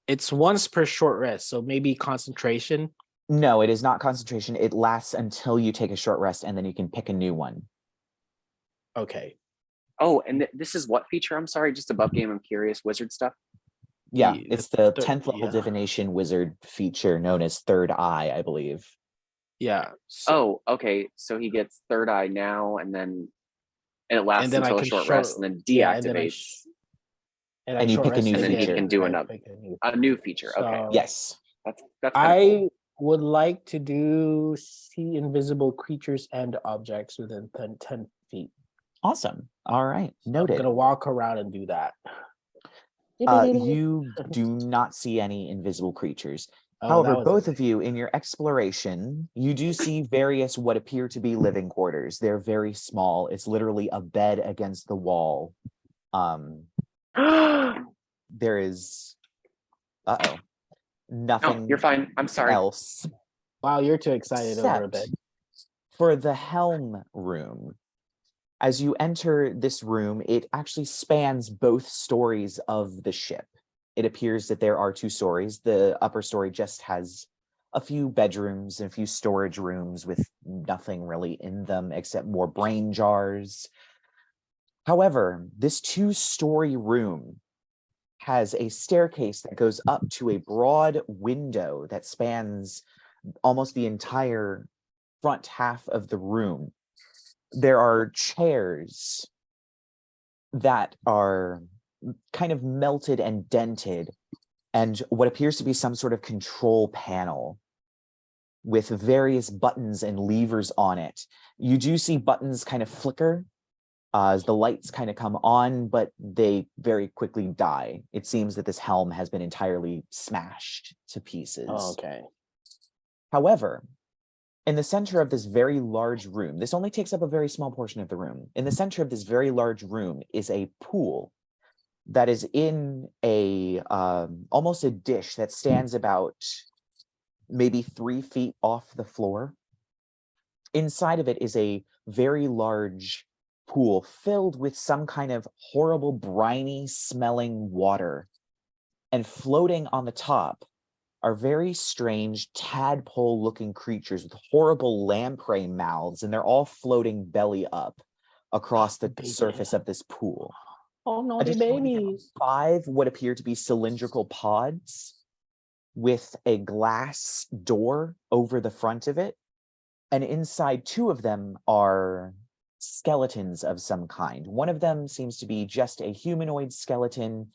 It's once per short rest, so maybe concentration. No, it is not concentration. It lasts until you take a short rest, and then you can pick a new one. Okay. Oh, and this is what feature? I'm sorry, just above game. I'm curious. Wizard stuff. Yeah, The- it's the the- 10th level yeah. divination wizard feature known as Third Eye, I believe. Yeah. So, Oh, okay. So he gets third eye now, and it lasts And then I until a can short short- rest, and then yeah, and then I deactivates And you short pick a rest new and then he feature. can do and I another pick a new- a new feature. Okay, So- Yes. that's kinda cool. I would like to do see invisible creatures and objects within 10 feet. Awesome. All right. So I'm Noted. gonna walk around and do that. You do not see any invisible creatures. Oh, However, that was both it. of you in your exploration, you do see various what appear to be living quarters. They're very small. It's literally a bed against the wall. There is nothing No, you're fine. I'm sorry. else. Wow, you're too excited over a bit. Except for the helm room. As you enter this room, it actually spans both stories of the ship. It appears that there are 2 stories. The upper story just has a few bedrooms and a few storage rooms with nothing really in them except more brain jars. However, this 2-story room has a staircase that goes up to a broad window that spans almost the entire front half of the room. There are chairs that are kind of melted and dented, and what appears to be some sort of control panel with various buttons and levers on it. You do see buttons kind of flicker as the lights kind of come on, but they very quickly die. It seems that this helm has been entirely smashed to pieces. Oh, okay. However, in the center of this very large room, this only takes up a very small portion of the room. In the center of this very large room is a pool that is in a almost a dish that stands about maybe 3 feet off the floor. Inside of it is a very large pool filled with some kind of horrible, briny smelling water. And floating on the top are very strange tadpole looking creatures with horrible lamprey mouths, and they're all floating belly up across the Baby. surface of this pool. Oh, naughty Additionally, there are babies. 5 what appear to be cylindrical pods with a glass door over the front of it. And inside 2 of them are skeletons of some kind. One of them seems to be just a humanoid skeleton,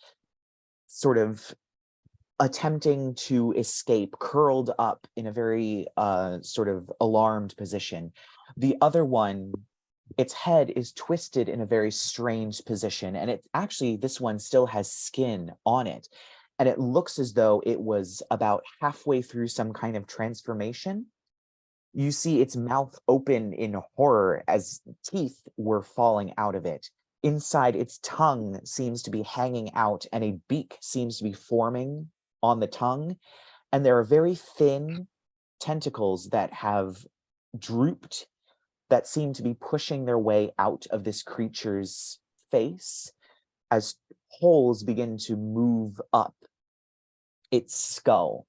sort of attempting to escape, curled up in a very sort of alarmed position. The other one its head is twisted in a very strange position, and this one still has skin on it, and it looks as though it was about halfway through some kind of transformation. You see its mouth open in horror as teeth were falling out of it. Inside, its tongue seems to be hanging out, and a beak seems to be forming on the tongue, and there are very thin tentacles that have drooped that seem to be pushing their way out of this creature's face as holes begin to move up its skull.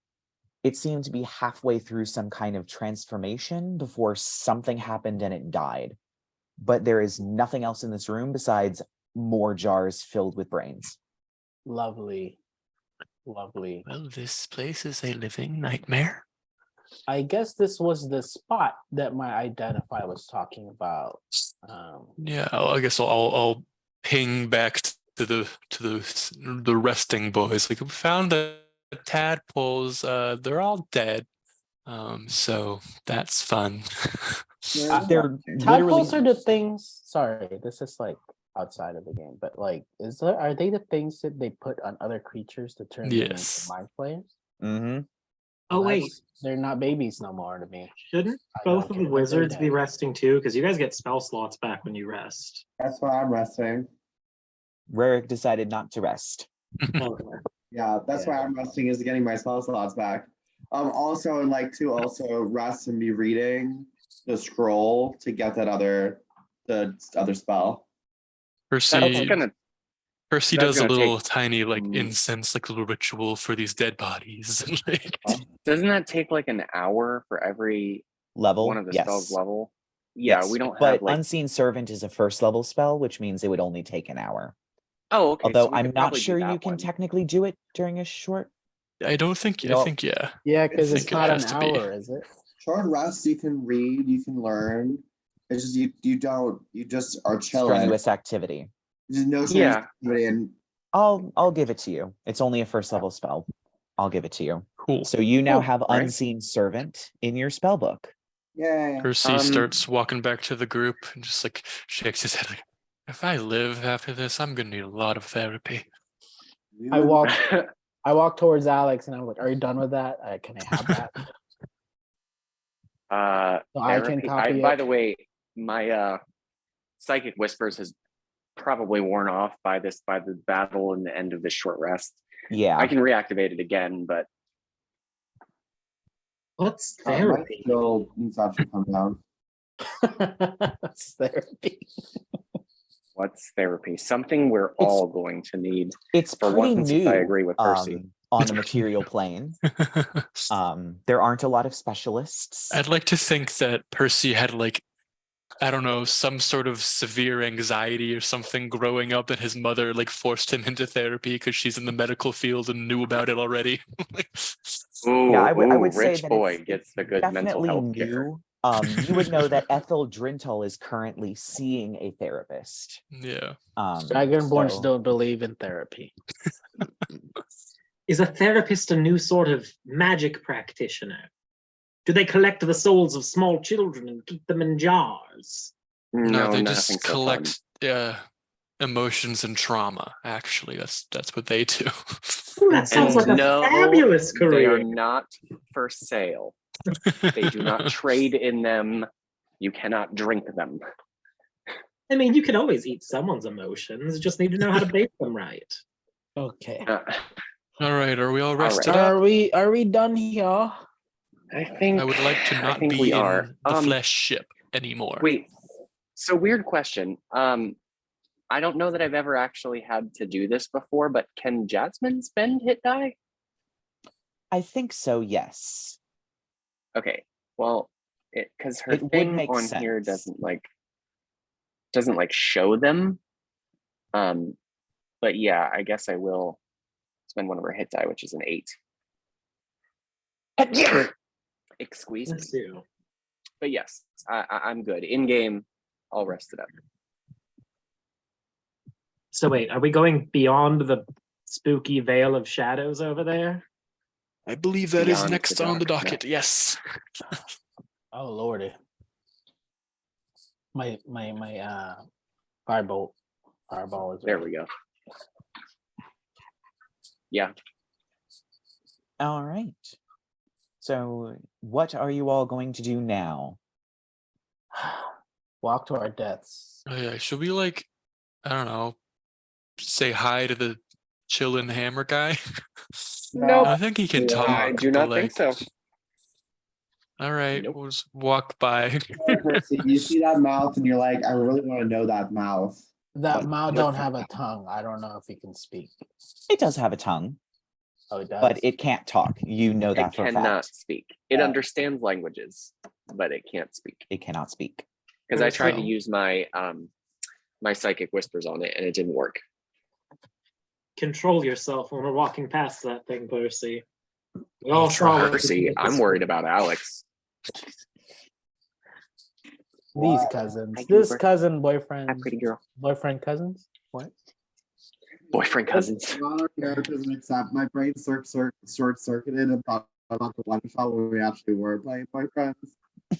It seemed to be halfway through some kind of transformation before something happened and it died. But there is nothing else in this room besides more jars filled with brains. Lovely. Lovely. Well, this place is a living nightmare. I guess this was the spot that my identify was talking about. Yeah, I guess I'll ping back to the resting boys. Like, we found the tadpoles. They're all dead. So that's fun. They're Tadpoles literally are the things. Sorry, this is like outside of the game, but like, are they the things that they put on other creatures to turn them into Yes. mind players? Mm-hmm. Oh wait, they're not babies no more to me. shouldn't I both don't of care the what they're wizards be dead. resting too? Because you guys get spell slots back when you rest. That's why I'm resting. Rerek decided not to rest. Okay. Yeah, that's why I'm resting, is getting my spell slots back. Also, I'd like to also rest and be reading the scroll to get the other spell. Percy That's does a gonna little take- tiny incense, like little ritual for these dead bodies. Doesn't that take like an hour for every Level? one of the Yes. spells level? Yeah, Yes, we don't but have like. Unseen Servant is a first level spell, which means it would only take an hour. Oh, okay. Although so we I'm could not probably do sure that you can one. technically do it during a short. I don't think. You know- I think yeah. Yeah, because I it's think it not an has to be. hour, is it? Short rest, you can read, you can learn. It's just you just are chilling. Strenuous activity. There's no Yeah. activity, and I'll give it to you. It's only a first level spell. I'll give it to you. Cool. So you now Cool. have All right. Unseen Servant in your spell book. yay. Percy starts walking back to the group and just like shakes his head like, if I live after this, I'm gonna need a lot of therapy. I walk towards Alex and I'm like, "Are you done with that? Can I have that?" So I can therapy. copy By it. the way, my psychic whispers has probably worn off by the battle and the end of this short rest. Yeah. I can reactivate it again, but What's My therapy? skill needs to actually come down. That's therapy. what's therapy? Something we're all going to need. It's For pretty once, new. I agree with Percy. On the material plane. There aren't a lot of specialists. I'd like to think that Percy had like, I don't know, some sort of severe anxiety or something growing up, and his mother like forced him into therapy because she's in the medical field and knew about it already. Ooh, Yeah, I would say rich that boy it's gets the good mental definitely health care. new. You would know that Ethel Drintel is currently seeing a therapist. Yeah. Dragonborns so- don't believe in therapy. Is a therapist a new sort of magic practitioner? Do they collect the souls of small children and keep them in jars? No, they nothing just so fun. collect emotions and trauma. Actually, that's what they do. Ooh, that sounds like a No, fabulous They are career. not for sale. They do not trade in them. You cannot drink them. I mean, you can always eat someone's emotions. You just need to know how to bake them right. Okay. All right, are we all rested right. up? Are we done here? I think I would like to I not think be we in are. the flesh ship anymore. Wait. So weird question. I don't know that I've ever actually had to do this before, but can Jasmine spend hit die? I think so, yes. Okay. Well, because her It would thing make on here sense. doesn't show them. But yeah, I guess I will spend one of her hit die, which is an 8. Excuse me. Let's do. But yes, I'm good. In game, I'll rest it up. So wait, are we going beyond the spooky veil of shadows over there? I believe that is Beyond next the on the dark, docket. Yes. Oh lordy. My firebolt. Fireball is There ready. we go. Yeah. All right. So, what are you all going to do now? Walk to our deaths. Oh, yeah. Should we like, I don't know, say hi to the chillin' hammer guy? Nope. I think he can talk. I do but, not think so. All right, Nope. we'll just walk by. Percy, you see that mouth and you're like, I really want to know that mouth. That But mouth what's don't the have a mouth? tongue. I don't know if he can speak. It does have a tongue, Oh, it does. but it can't talk. You know that It for a cannot fact. speak. It Yeah. understands languages, but it can't speak. It cannot speak. Because I tried to So- use my my psychic whispers on it and it didn't work. Control yourself when we're walking past that thing, Percy. We I'll all try. saw Percy, I'm worried about Alex. These Wow. cousins. Thank This you, cousin, Hi, boyfriend, pretty girl. boyfriend, cousins. What? Boyfriend cousins. Not our characters mixed up. My brain short circuited and thought about the one shot when we actually were playing boyfriends.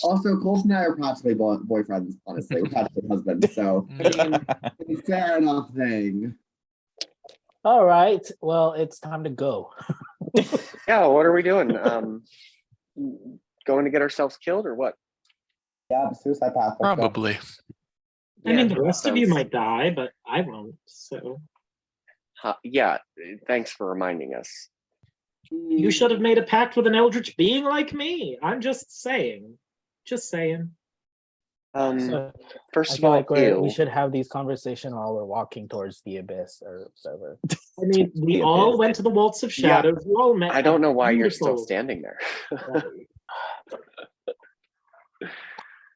Also, Colton and I are practically boyfriends, honestly. We're practically husbands, so it's a fair enough thing. All right. Well, it's time to go. Yeah, what are we doing? Going to get ourselves killed or what? Yeah, the suicide path. let's go. Probably. I mean, Yeah, the rest of you sounds- might die, but I won't. So Yeah, thanks for reminding us. you should have made a pact with an eldritch being like me. I'm just saying. Just saying. So, First I of feel all, like we ew. should have these conversations while we're walking towards the abyss or whatever. I mean, we The all abyss. went to the Waltz of Yeah. Shadows. You all met. I don't know why you're still beautiful- standing there.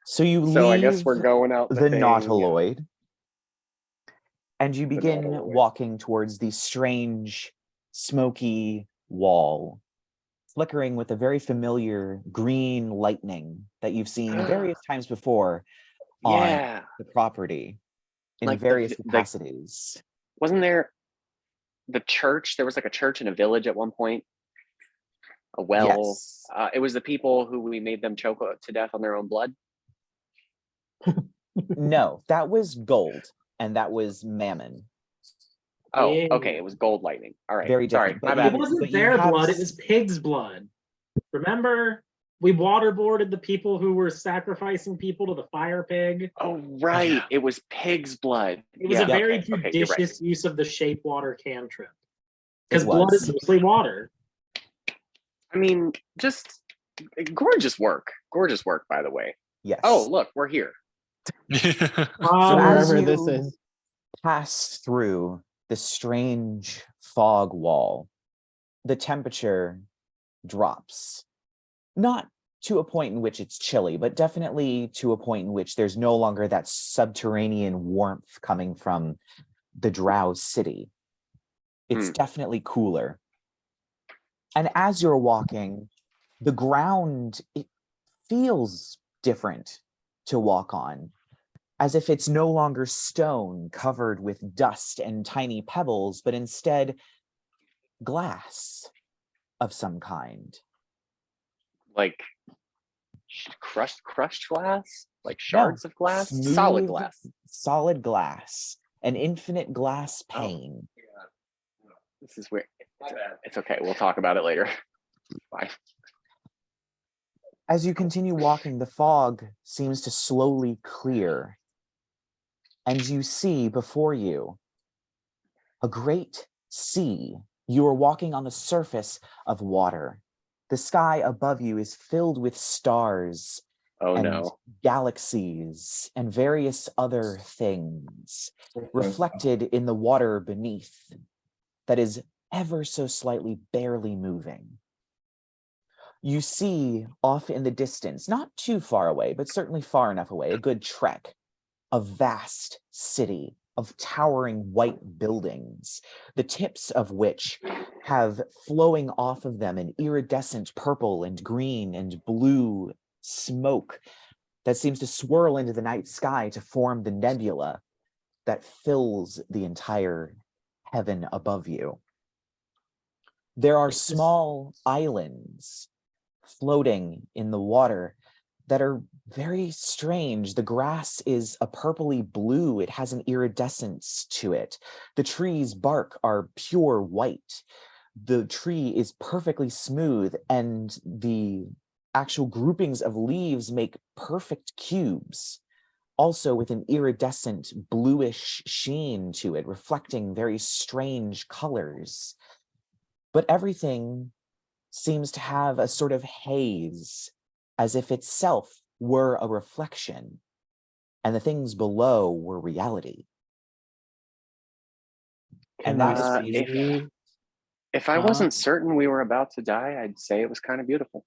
So you So I leave guess we're going out the thing. Nautiloid, and you begin Nautiloid. walking towards the strange, smoky wall, flickering with a very familiar green lightning that you've seen various times before on Yeah. the property in Like the various vi- like- capacities. Wasn't there the church? There was like a church in a village at one point. A well. Yes. It was the people who we made them choke to death on their own blood. No, that was gold, and that was mammon. Oh, Yeah. okay. It was gold lightning. All right. Very Sorry, different, my but bad. It wasn't But you their have blood, it s- was pig's blood. Remember? We waterboarded the people who were sacrificing people to the fire pig. Oh, right. Yeah. It was pig's blood. It was Yeah, a very okay, you're right. judicious use of the shape water cantrip. Because It blood was. is mostly water. I mean, just gorgeous work. Gorgeous work, by the way. Yes. Oh, look, we're here. So Wherever as this you is. pass through the strange fog wall, the temperature drops. Not to a point in which it's chilly, but definitely to a point in which there's no longer that subterranean warmth coming from the Drow city. It's Hmm. definitely cooler. And as you're walking, the ground, it feels different to walk on, as if it's no longer stone covered with dust and tiny pebbles, but instead glass of some kind. Like crushed glass? Like shards of glass? Solid Smooth, glass. Solid glass. An infinite glass Oh. pane. This is weird. It's okay. We'll talk about it later. Bye. As you continue walking, the fog seems to slowly clear, and you see before you a great sea. You are walking on the surface of water. The sky above you is filled with stars Oh and no. galaxies and various other things reflected in the water beneath that is ever so slightly barely moving. You see off in the distance, not too far away, but certainly far enough away, a good trek, a vast city of towering white buildings, the tips of which have flowing off of them an iridescent purple and green and blue smoke that seems to swirl into the night sky to form the nebula that fills the entire heaven above you. There are small islands floating in the water that are very strange. The grass is a purpley blue. It has an iridescence to it. The tree's bark are pure white. The tree is perfectly smooth, and the actual groupings of leaves make perfect cubes, also with an iridescent bluish sheen to it, reflecting very strange colors. But everything seems to have a sort of haze, as if itself were a reflection, and the things below were reality. And that is If I wasn't certain we were about to die, I'd say it was kind of beautiful.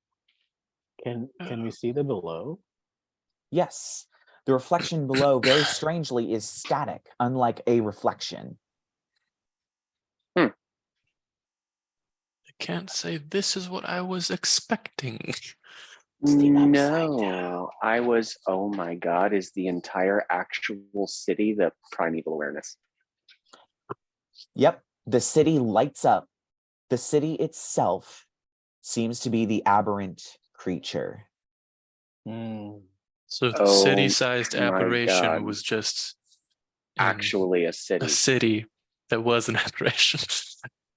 Can we see the below? yes, the reflection below, very strangely, is static, unlike a reflection. I can't say this is what I was expecting. No, oh my God, is the entire actual city the primeval awareness? Yep, the city lights up. The city itself seems to be the aberrant creature. So the Oh city-sized my aberration God. was just Actually a city. a city that was an aberration.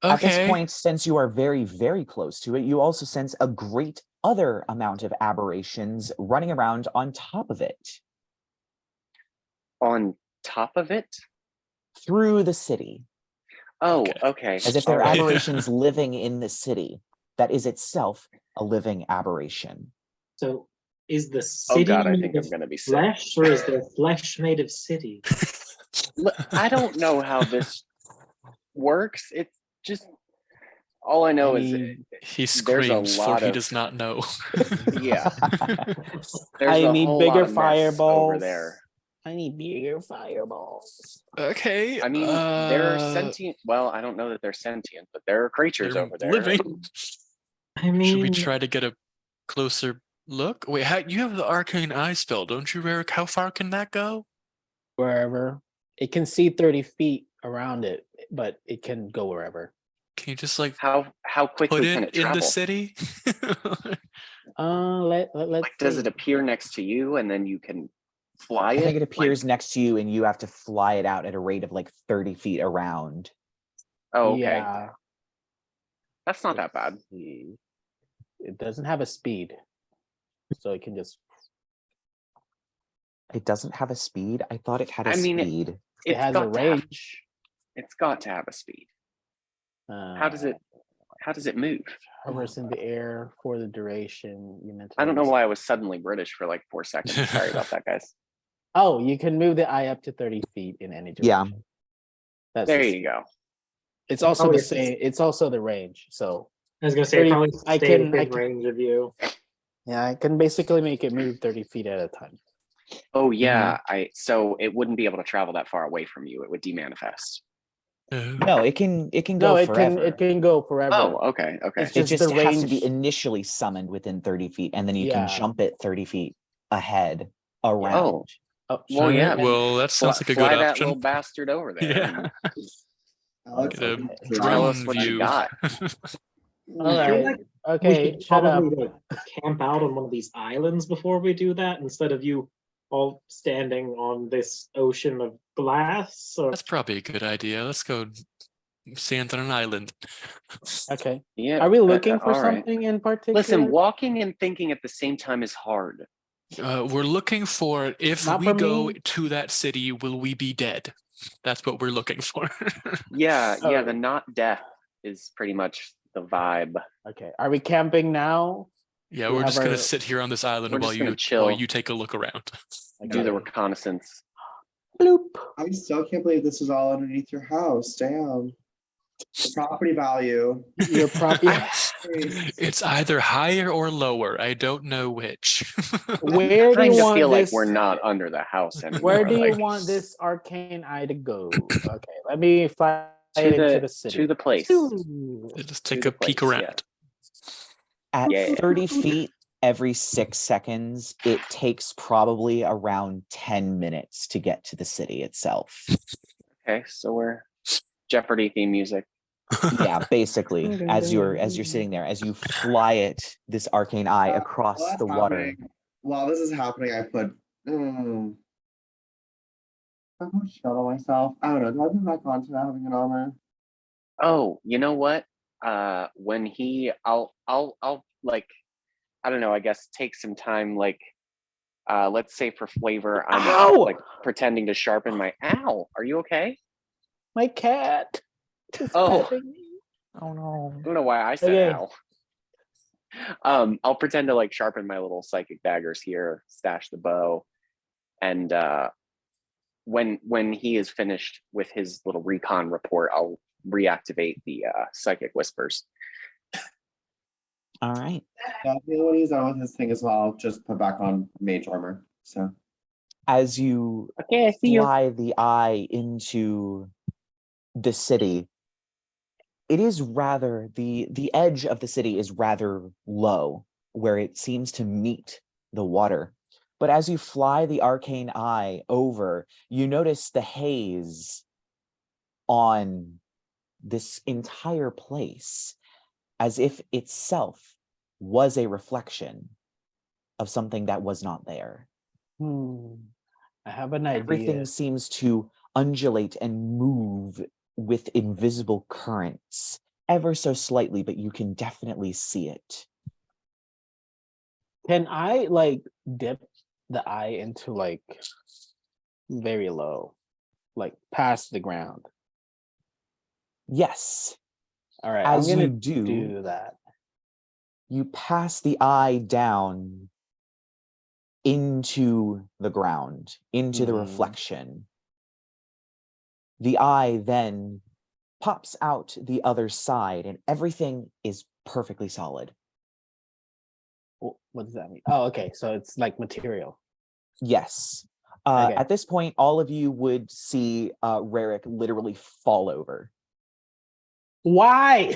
At this Okay. point, since you are very, very close to it, you also sense a great other amount of aberrations running around on top of it, On top of it? through the city, Oh, okay. as if there are All right. aberrations living in the city that is itself a living aberration. So is the Oh city God, I made think of I'm gonna be sick. flesh, or is there flesh made of city? I don't know how this works. It's just all I know is He there's a screams, for lot he of does not know. yeah. There's I a need whole bigger lot of mess over fireballs. there. I need bigger fireballs. Okay. I mean, they're sentient. Well, I don't know that they're sentient, but there are creatures they're over there. living. I mean, Should we try to get a closer look? Wait, you have the arcane eye spell, don't you, Rerek? How far can that go? Wherever. It can see 30 feet around it, but it can go wherever. Can you just like How put quickly can it it in the travel? city? Let's Like, does it see. appear next to you and then you can fly I it? think it appears Like, next to you, and you have to fly it out at a rate of like 30 feet around. oh, okay. Yeah. That's not that let's bad. see. It doesn't have a speed, so it can just. It doesn't have a speed? I thought it had a I mean, speed. It It's has a got to have, range. it's got to have a speed. How does it move? Hovers in the air for the duration. You meant. I don't know why I was suddenly British for like 4 seconds. Sorry about that, guys. Oh, you can move the eye up to 30 feet in any direction. Yeah. That's There the you go. It's also Probably the same. It's also the range. So I was gonna say 30 probably I stay can- within I can- range of you. yeah, I can basically make it move 30 feet at a time. Oh yeah, so it wouldn't be able to travel that far away from you. It would demanifest. No, it can go No, it forever. can go forever. Oh, okay. It's It just just the has to be range- initially summoned within 30 feet, and then you can Yeah. jump it 30 feet ahead around. Oh, Oh, well, yeah. Alright, well, that sounds like a fly good that option. little bastard over there. Yeah. Alex, Get a okay. Tell drone us what you view. got. all I feel right. like Okay, we should shut up. probably like, camp out on one of these islands before we do that, instead of you all standing on this ocean of glass. Or That's probably a good idea. Let's go stand on an island. Okay. Yeah. Are we looking for all right. something in particular? Listen, walking and thinking at the same time is hard. We're looking for if Not we for go me. to that city, will we be dead? That's what we're looking for. Yeah, Oh. the not death is pretty much the vibe. Okay. Are we camping now? Yeah, We we're have just gonna our- sit here on this island We're while just gonna you chill. take a look around. Do the Okay. reconnaissance. Bloop. I still can't believe this is all underneath your house. Damn. The property value. Your property. It's either higher or lower. I don't know which. Where do I you kind of want feel like this? we're not under the house anymore. Where do you like, want this arcane eye to go? Okay, let me fly to it into the the city. to the place? Just take the a peek place, around. yeah. At Yeah. 30 feet every 6 seconds, it takes probably around 10 minutes to get to the city itself. Okay, so we're Jeopardy theme music. Yeah, basically, as you're sitting there, as you fly it, this arcane eye across Well, that's the water. happening. while this is happening, I put I put shield on myself. I don't know. Do I put back on to not having an armor? Oh, you know what? When I'll like, I don't know, I guess take some time, like, let's say for flavor, I'm Ow! like pretending to sharpen my, ow, are you okay? My cat. is Oh. petting me. Oh no. I don't know why I said Okay. ow. I'll pretend to like sharpen my little psychic daggers here, stash the bow, and when he is finished with his little recon report, I'll reactivate the psychic whispers. All right. Yeah, when he's done with his thing as well, just put back on mage armor. So As you Okay, I see you. fly the eye into the city, it is rather the edge of the city is rather low, where it seems to meet the water. But as you fly the arcane eye over, you notice the haze on this entire place, as if itself was a reflection of something that was not there. I have an idea. Everything seems to undulate and move with invisible currents, ever so slightly, but you can definitely see it. Can I like dip the eye into like very low, like past the ground? Yes, All right, as I'm gonna you do that. you pass the eye down into the ground, into the Mhm. reflection. The eye then pops out the other side, and everything is perfectly solid. What does that mean? Oh, okay. So it's like material. Yes. Okay. At this point, all of you would see Rerek literally fall over. Why?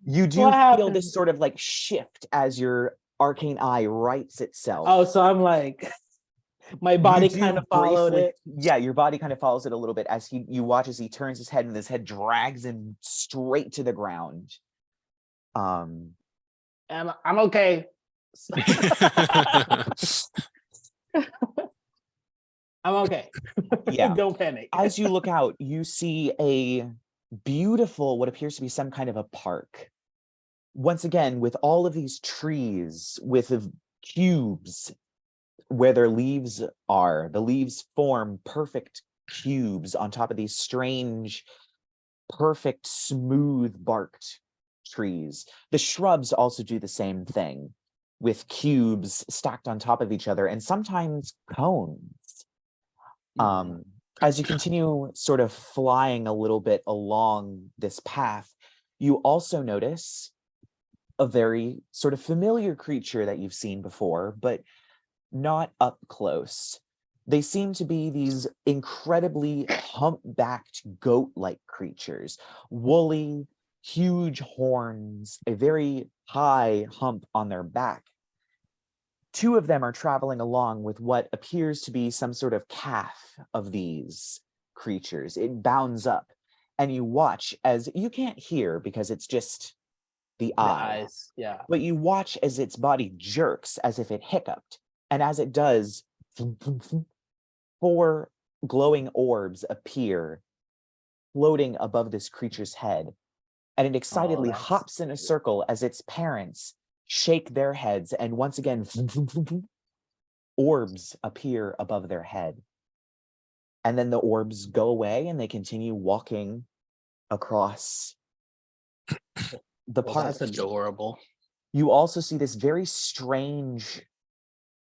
You do What feel happened? this sort of like shift as your arcane eye rights itself. Oh, so I'm like, my You body do kind of followed briefly- it. Yeah, your body kind of follows it a little bit as you watch as he turns his head and his head drags him straight to the ground. And I'm okay. I'm okay. Yeah. Don't panic. As you look out, you see a beautiful, what appears to be some kind of a park. Once again, with all of these trees, with cubes where their leaves are. The leaves form perfect cubes on top of these strange, perfect, smooth barked trees. The shrubs also do the same thing, with cubes stacked on top of each other and sometimes cones. As you continue sort of flying a little bit along this path, you also notice a very sort of familiar creature that you've seen before, but not up close. They seem to be these incredibly humpbacked goat-like creatures, woolly, huge horns, a very high hump on their back. Two of them are traveling along with what appears to be some sort of calf of these creatures. It bounds up, and you watch as you can't hear because it's just the The eye. eyes, yeah. But you watch as its body jerks as if it hiccuped. And as it does, 4 glowing orbs appear floating above this creature's head. And it excitedly that's hops in a circle as its parents shake their heads. And once again, orbs appear above their head. And then the orbs go away and they continue walking across the Well, park. that's adorable. You also see this very strange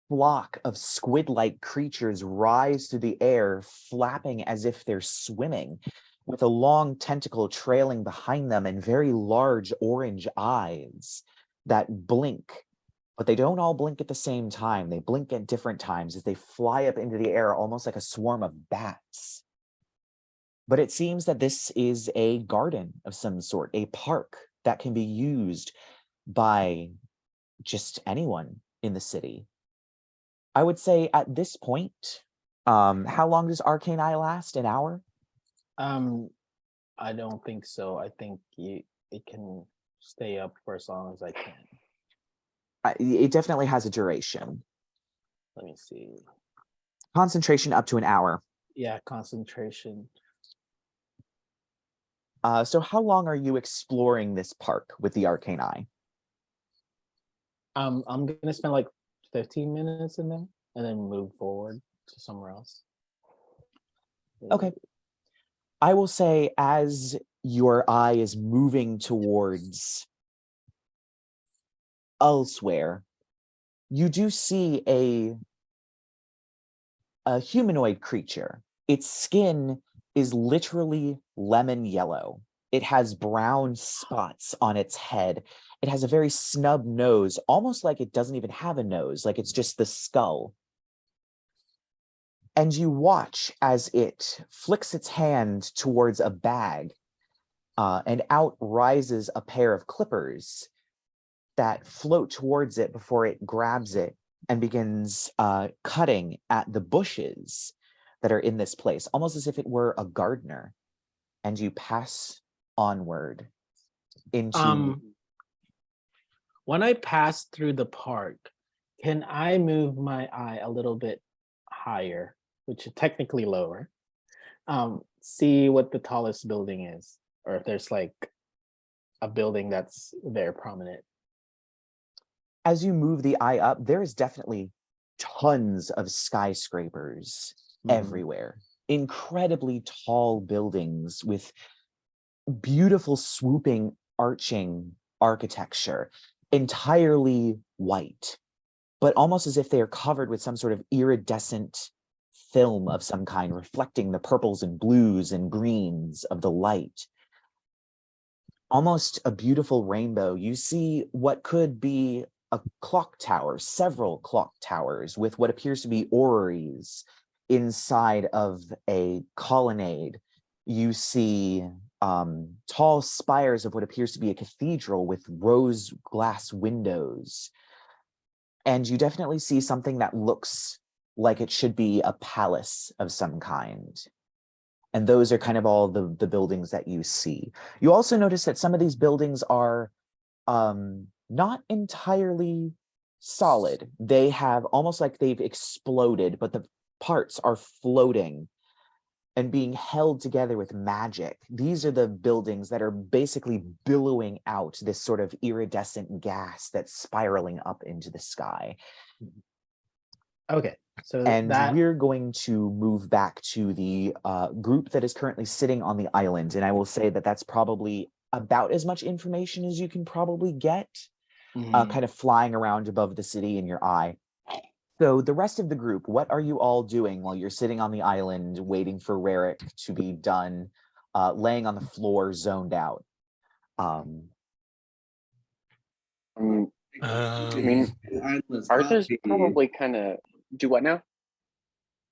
flock of squid-like creatures rise through the air, flapping as if they're swimming, with a long tentacle trailing behind them and very large orange eyes that blink. But they don't all blink at the same time. They blink at different times as they fly up into the air, almost like a swarm of bats. But it seems that this is a garden of some sort, a park that can be used by just anyone in the city. I would say at this point, how long does Arcane Eye last? An hour? I don't think so. I think it can stay up for as long as I can. It definitely has a duration. Let me see. Concentration up to an hour. Yeah, concentration. So how long are you exploring this park with the arcane eye? I'm gonna spend like 15 minutes in there and then move forward to somewhere else. Okay. I will say as your eye is moving towards elsewhere, you do see a humanoid creature. Its skin is literally lemon yellow. It has brown spots on its head. It has a very snub nose, almost like it doesn't even have a nose, like it's just the skull. And you watch as it flicks its hand towards a bag, and out rises a pair of clippers that float towards it before it grabs it and begins cutting at the bushes that are in this place, almost as if it were a gardener. And you pass onward into... When I pass through the park, can I move my eye a little bit higher, which is technically lower? See what the tallest building is, or if there's like a building that's very prominent. As you move the eye up, there is definitely tons of skyscrapers everywhere. Incredibly tall buildings with beautiful swooping arching architecture, entirely white, but almost as if they are covered with some sort of iridescent film of some kind, reflecting the purples and blues and greens of the light. Almost a beautiful rainbow. You see what could be a clock tower, several clock towers with what appears to be orreries inside of a colonnade. You see tall spires of what appears to be a cathedral with rose glass windows. And you definitely see something that looks like it should be a palace of some kind. And those are kind of all the buildings that you see. You also notice that some of these buildings are not entirely solid. They have almost like they've exploded, but the parts are floating and being held together with magic. These are the buildings that are basically billowing out this sort of iridescent gas that's spiraling up into the sky. Okay, so And that we're going to move back to the group that is currently sitting on the island. And I will say that that's probably about as much information as you can probably get, kind of flying around above the city in your eye. So the rest of the group, what are you all doing while you're sitting on the island waiting for Rerek to be done, laying on the floor, zoned out? I mean, Arthur's probably kind of do what now?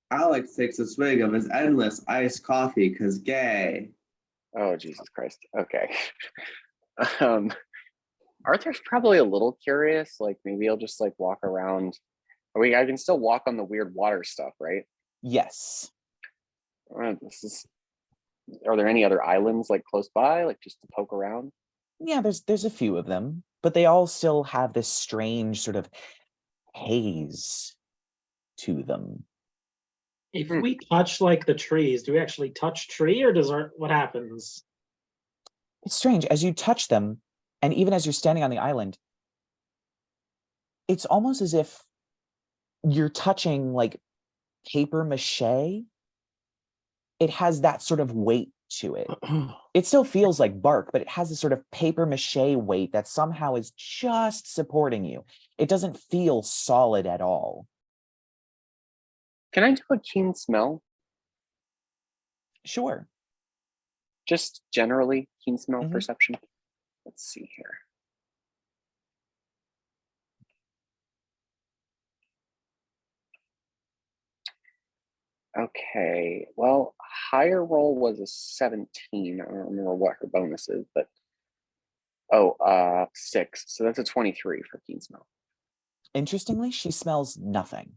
Alex takes a swig of his endless iced coffee because gay. Oh, Jesus Christ. Okay. Arthur's probably a little curious. Like maybe he'll just like walk around. I can still walk on the weird water stuff, right? Yes. Are there any other islands like close by, like just to poke around? Yeah, there's a few of them, but they all still have this strange sort of haze to them. If we touch like the trees, do we actually touch tree, or what happens? It's strange. As you touch them, and even as you're standing on the island, it's almost as if you're touching like paper mache. It has that sort of weight to it. It still feels like bark, but it has this sort of paper mache weight that somehow is just supporting you. It doesn't feel solid at all. Can I do a keen smell? Sure. Just generally keen smell perception. Let's see here. Okay, well, higher roll was a 17. I don't remember what her bonus is, but 6. So that's a 23 for keen smell. Interestingly, she smells nothing.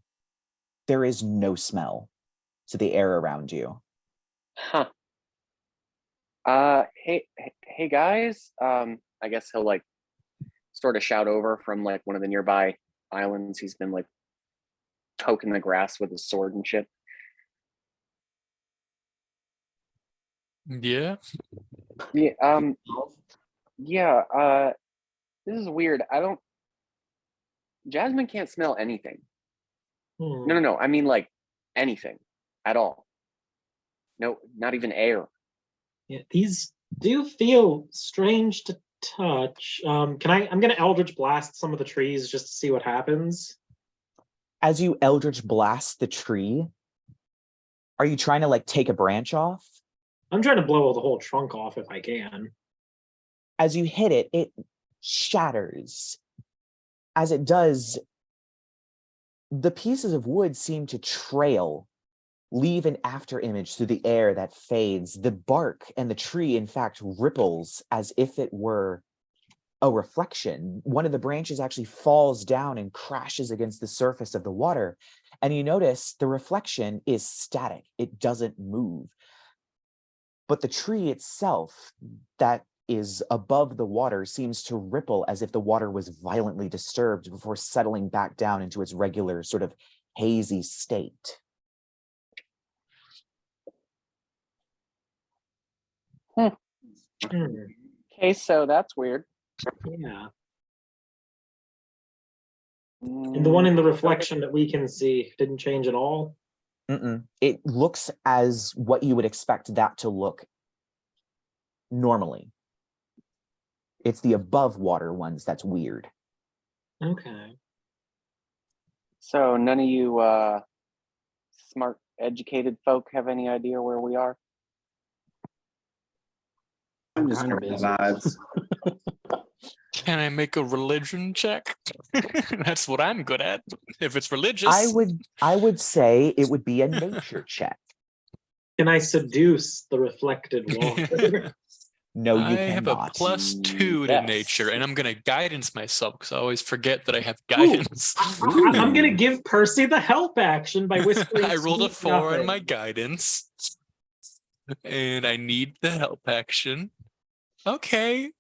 There is no smell to the air around you. Huh. Hey guys. I guess he'll like sort of shout over from like one of the nearby islands. He's been like poking the grass with his sword and shit. Yeah. Yeah. This is weird. Jasmine can't smell anything. No. I mean like anything at all. No, not even air. Yeah, these do feel strange to touch. I'm gonna Eldritch Blast some of the trees just to see what happens. As you Eldritch blast the tree, are you trying to like take a branch off? I'm trying to blow the whole trunk off if I can. As you hit it, it shatters. As it does, the pieces of wood seem to trail, leave an after image through the air that fades. The bark and the tree, in fact, ripples as if it were a reflection. One of the branches actually falls down and crashes against the surface of the water. And you notice the reflection is static. It doesn't move. But the tree itself that is above the water seems to ripple as if the water was violently disturbed before settling back down into its regular sort of hazy state. Okay, so that's weird. Yeah. And the one in the reflection that we can see didn't change at all. It looks as what you would expect that to look normally. It's the above water ones that's weird. Okay. So none of you smart, educated folk have any idea where we are? I'm just Kind of going busy. vibes. Can I make a religion check? That's what I'm good at. If it's religious. I would say it would be a nature check. Can I seduce the reflected water? No, you I have a cannot. +2 to Yes. nature, and I'm gonna guidance myself because I always forget that I have Ooh, guidance. I'm gonna give Percy the help action by whispering. I rolled a sweet 4 on nothing. my guidance, and I need the help action. Okay.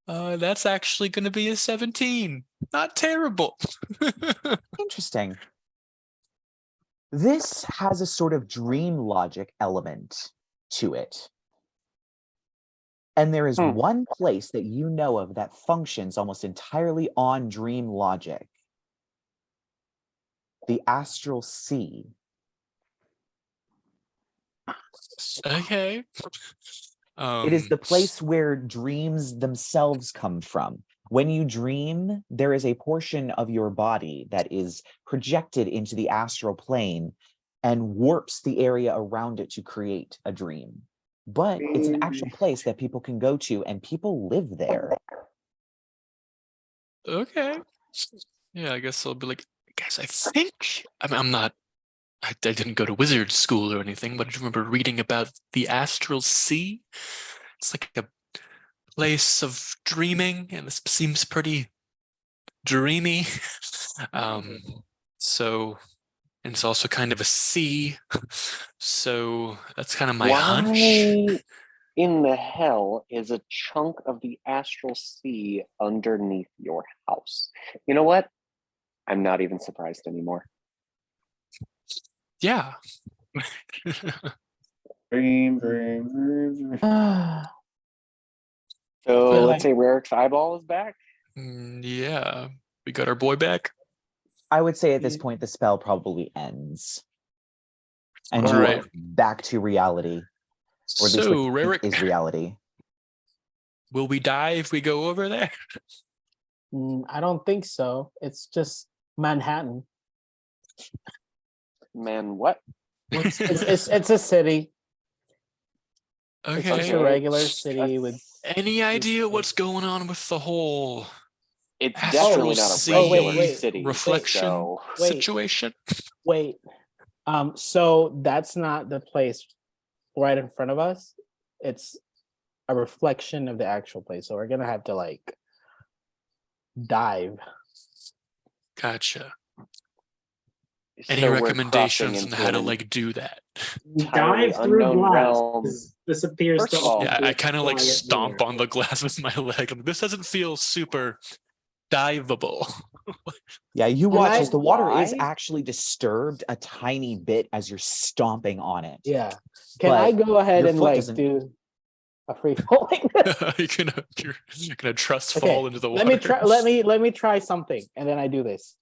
That's actually gonna be a 17. Not terrible. Interesting. This has a sort of dream logic element to it. And there is one place that you know of that functions almost entirely on dream logic. The astral sea. Okay. It is the place where dreams themselves come from. When you dream, there is a portion of your body that is projected into the astral plane and warps the area around it to create a dream. But it's an actual place that people can go to, and people live there. Okay. Yeah, I guess I'll be like, guys, I think I didn't go to wizard school or anything, but I remember reading about the astral sea. It's like a place of dreaming, and this seems pretty dreamy. So, and it's also kind of a sea. So that's kind of my hunch. Why in the hell is a chunk of the astral sea underneath your house? You know what? I'm not even surprised anymore. Yeah. Dream. So Feel let's like- say Rerek's eyeball is back. Yeah, we got our boy back. I would say at this point, the spell probably ends. And All you right. are back to reality. Or at least So, what you think Rerek, is reality. will we die if we go over there? I don't think so. It's just Manhattan. Man, what? It's a city. It's just Okay. a regular city with. Any idea what's going on with the whole It's astral definitely not a sea regular wait, city. reflection So Wait. situation? Wait. So that's not the place right in front of us. It's a reflection of the actual place. So we're gonna have to like dive. Gotcha. Any So we're recommendations on crossing how to into like do that? You entirely dive through unknown glass. realm. This appears First to of all- Yeah, I kind of like quiet stomp mirror. on the glass with my leg. This doesn't feel super diveable. Yeah, you Can watch I as the water is fly? actually disturbed a tiny bit as you're stomping on it. Yeah. Can But I go ahead your and foot like doesn't- do a free falling? You're gonna trust Okay, fall into the water. let me try. Let me try something, and then I do this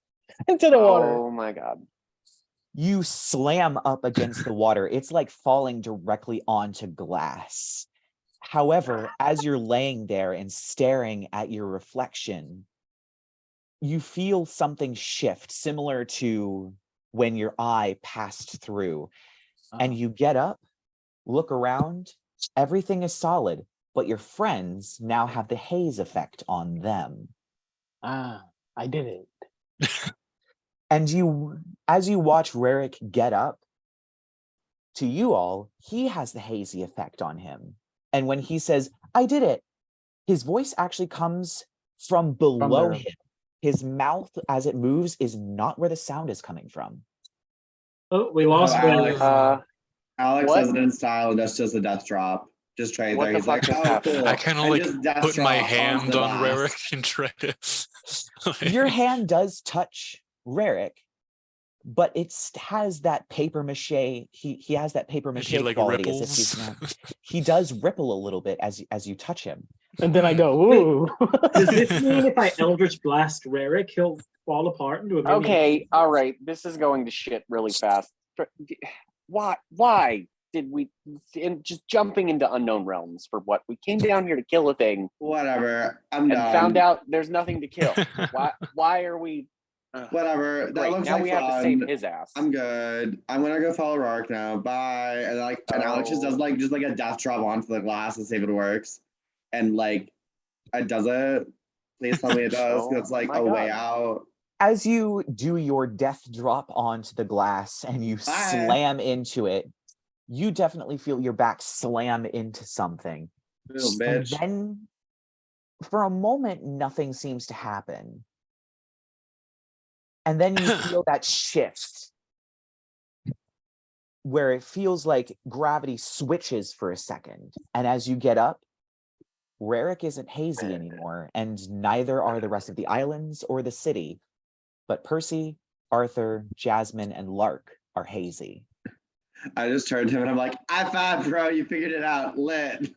into the water. Oh my god. You slam up against the water. It's like falling directly onto glass. However, as you're laying there and staring at your reflection, you feel something shift, similar to when your eye passed through. And you get up, look around, everything is solid, but your friends now have the haze effect on them. I did it. And you, as you watch Rerek get up, to you all, he has the hazy effect on him. And when he says, I did it, his voice actually comes from below him. His mouth, as it moves, is not where the sound is coming from. Oh, we lost Alex. Rerek. Alex What? does it in style, and that's just a death drop. Just right What there. the He's fuck like, just oh, happened? cool. I kind of And like just death put my drop onto hand the on glass. Rerek and try to. Your hand does touch Rerek, but it has that paper mache. He has that paper And mache he like quality, as if he's ripples. not. He does ripple a little bit as you touch him. And then I go, ooh. Does this mean if I Eldritch Blast Rerek, he'll fall apart into a million Okay, pieces? all right. This is going to shit really fast. Why did we just jumping into unknown realms for what? We came down here to kill a thing Whatever. I'm and done. found out there's nothing to kill. Why are we Whatever. That great, looks now like we fun. have to save his ass. I'm good. I'm gonna go follow Lark now. Bye. And and Alex just does just like a death drop onto the glass and see if it works. And like it does it. Please tell me it does. 'Cause it's like my a way God. out. As you do your death drop onto the glass and you slam into it, you definitely feel your back slam into something. Little And bitch. then, for a moment, nothing seems to happen. And then you feel that shift where it feels like gravity switches for a second. And as you get up, Rerek isn't hazy anymore, and neither are the rest of the islands or the city. But Percy, Arthur, Jasmine, and Lark are hazy. I just turned to him and I'm like, high five, bro. You figured it out. Lit.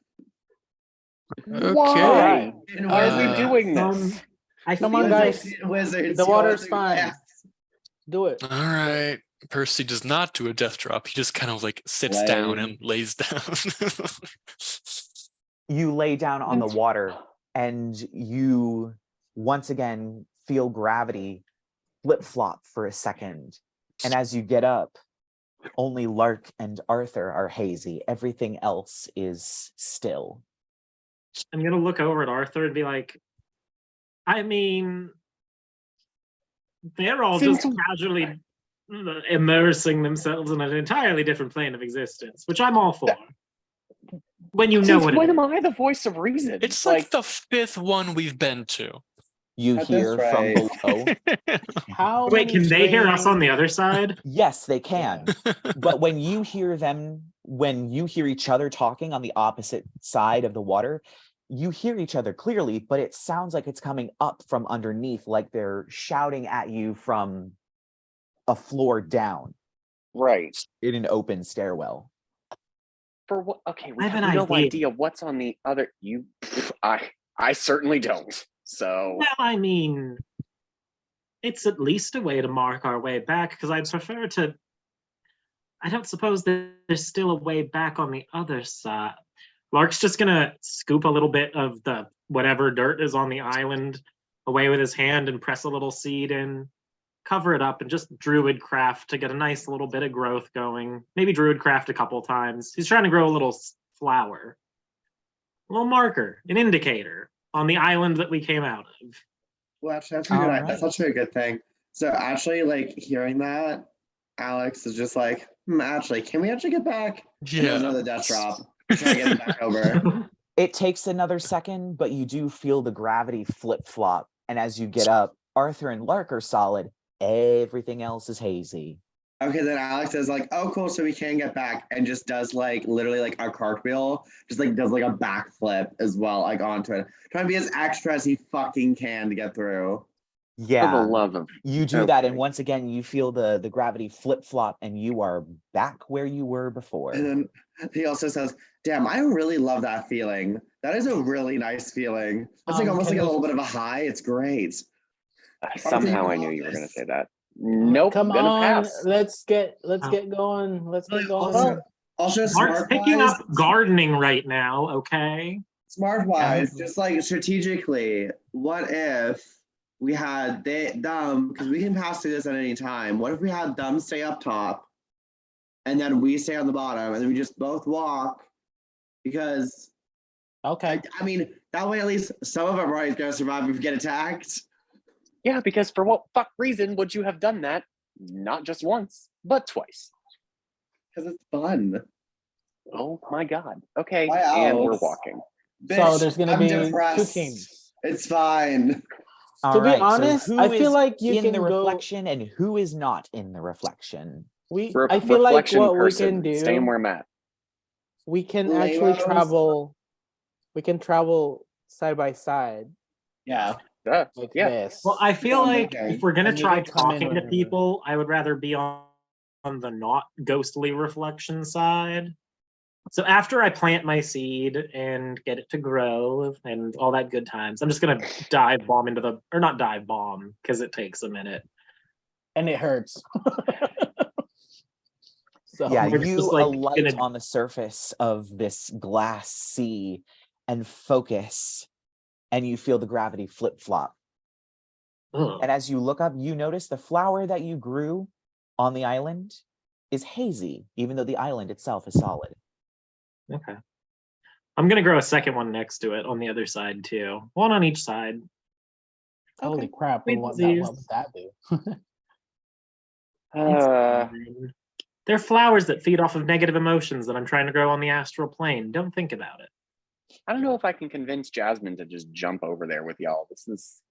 Why? In Why are we Wizards. doing this? I Come feel on, like guys. Wizards. The you water's want to- fine. yes. Do it. All right. Percy does not do a death drop. He just kind of like sits down and lays down. You lay down on the water and you once again feel gravity flip-flop for a second. And as you get up, only Lark and Arthur are hazy. Everything else is still. I'm gonna look over at Arthur and be like, I mean, they're all just casually immersing themselves in an entirely different plane of existence, which I'm all for. When you know what When it am I the voice of reason? It's like the fifth one we've been to. You At hear this from rate. below. How Wait, many can they hear us trains- on the other side? Yes, they can. But when you hear them, when you hear each other talking on the opposite side of the water, you hear each other clearly, but it sounds like it's coming up from underneath, like they're shouting at you from a floor down right. in an open stairwell. For what? Okay, we I have have an no idea. idea what's on the other. I certainly don't. So Well, I mean, it's at least a way to mark our way back, because I'd prefer to. I don't suppose that there's still a way back on the other side. Lark's just gonna scoop a little bit of the whatever dirt is on the island away with his hand and press a little seed in, cover it up, and just druid craft to get a nice little bit of growth going. Maybe druid craft a couple times. He's trying to grow a little flower, a little marker, an indicator on the island that we came out of. Well, actually, All that's right. actually a good thing. So actually, like hearing that, Alex is just like, actually, can we actually get back? And there's another death drop. Try to get him back over. It takes another second, but you do feel the gravity flip-flop. And as you get up, Arthur and Lark are solid. Everything else is hazy. Okay, then Alex is like, oh, cool, so we can get back, and just does like literally like a cartwheel, just like does like a backflip as well, like onto it. Trying to be as extra as he fucking can to get through. For the Yeah, love of you do that, and okay. once again, you feel the gravity flip flop, and you are back where you were before. And then he also says, damn, I really love that feeling. That is a really nice feeling. It's like almost can like a we- little bit of a high. It's great. Somehow I knew you were going to say that. Nope. Come gonna on, pass. let's get going. Let's get going. Also, also Mark's smart picking wise, up gardening right now, okay? smart wise, just like strategically, what if we had them, because we can pass through this at any time. What if we had them stay up top and then we stay on the bottom and then we just both walk? Because Okay. I mean, that way at least some of our party's gonna survive if we get attacked. Yeah, because for what fuck reason would you have done that? Not just once, but twice. Because it's fun. Oh my god. Okay, Bye, and we're Alex. walking. So Bitch, there's gonna I'm be 2 depressed. teams. It's fine. All To be right, honest, so who I feel is like you in can the go- reflection and who is not in the reflection? I feel like Reflection what person, we can staying do, where I'm at. we can actually Lamos. travel. We can travel side by side Yeah. like Yeah. this. Well, I feel Yeah, like okay. if we're gonna And you try can come in talking to whenever. people, I would rather be on the not ghostly reflection side. So after I plant my seed and get it to grow and all that good times, I'm just gonna dive bomb into the, or not dive bomb because it takes a minute. And it hurts. So Yeah, we're you just, like, alight gonna- on the surface of this glass sea and focus, and you feel the gravity flip flop. Ugh. And as you look up, you notice the flower that you grew on the island is hazy, even though the island itself is solid. Okay. I'm gonna grow a second one next to it on the other side too. One on each side. holy crap! Sweet What disease. would that do? It's fine. They're flowers that feed off of negative emotions that I'm trying to grow on the astral plane. Don't think about it. I don't know if I can convince Jasmine to just jump over there with y'all. This is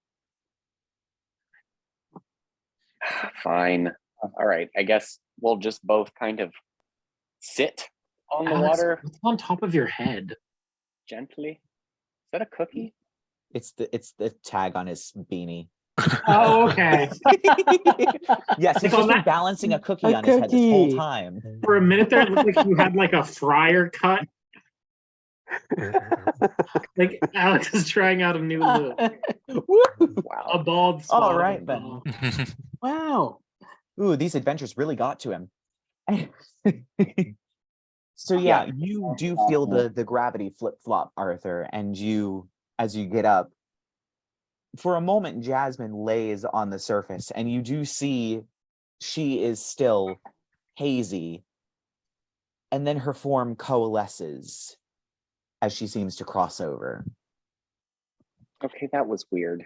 fine. All right, I guess we'll just both kind of sit on the Alex, water what's on top of your head? gently. Is that a cookie? It's the tag on his beanie. Oh, okay. Yes, he's Like on just been that- balancing a cookie A on his head this whole cookie. time. For a minute there, it looked like you had like a fryer cut. Like Alex is trying out a new look. Woo! A Wow. bald spot. All right, then. Wow. Ooh, these adventures really got to him. So yeah, Yeah. you do feel the gravity flip flop, Arthur, and you, as you get up, for a moment, Jasmine lays on the surface, and you do see she is still hazy, and then her form coalesces as she seems to cross over. Okay, that was weird.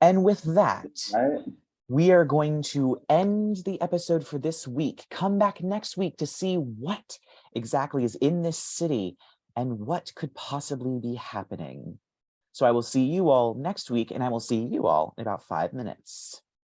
And with that, Right? we are going to end the episode for this week. Come back next week to see what exactly is in this city and what could possibly be happening. So I will see you all next week, and I will see you all in about 5 minutes.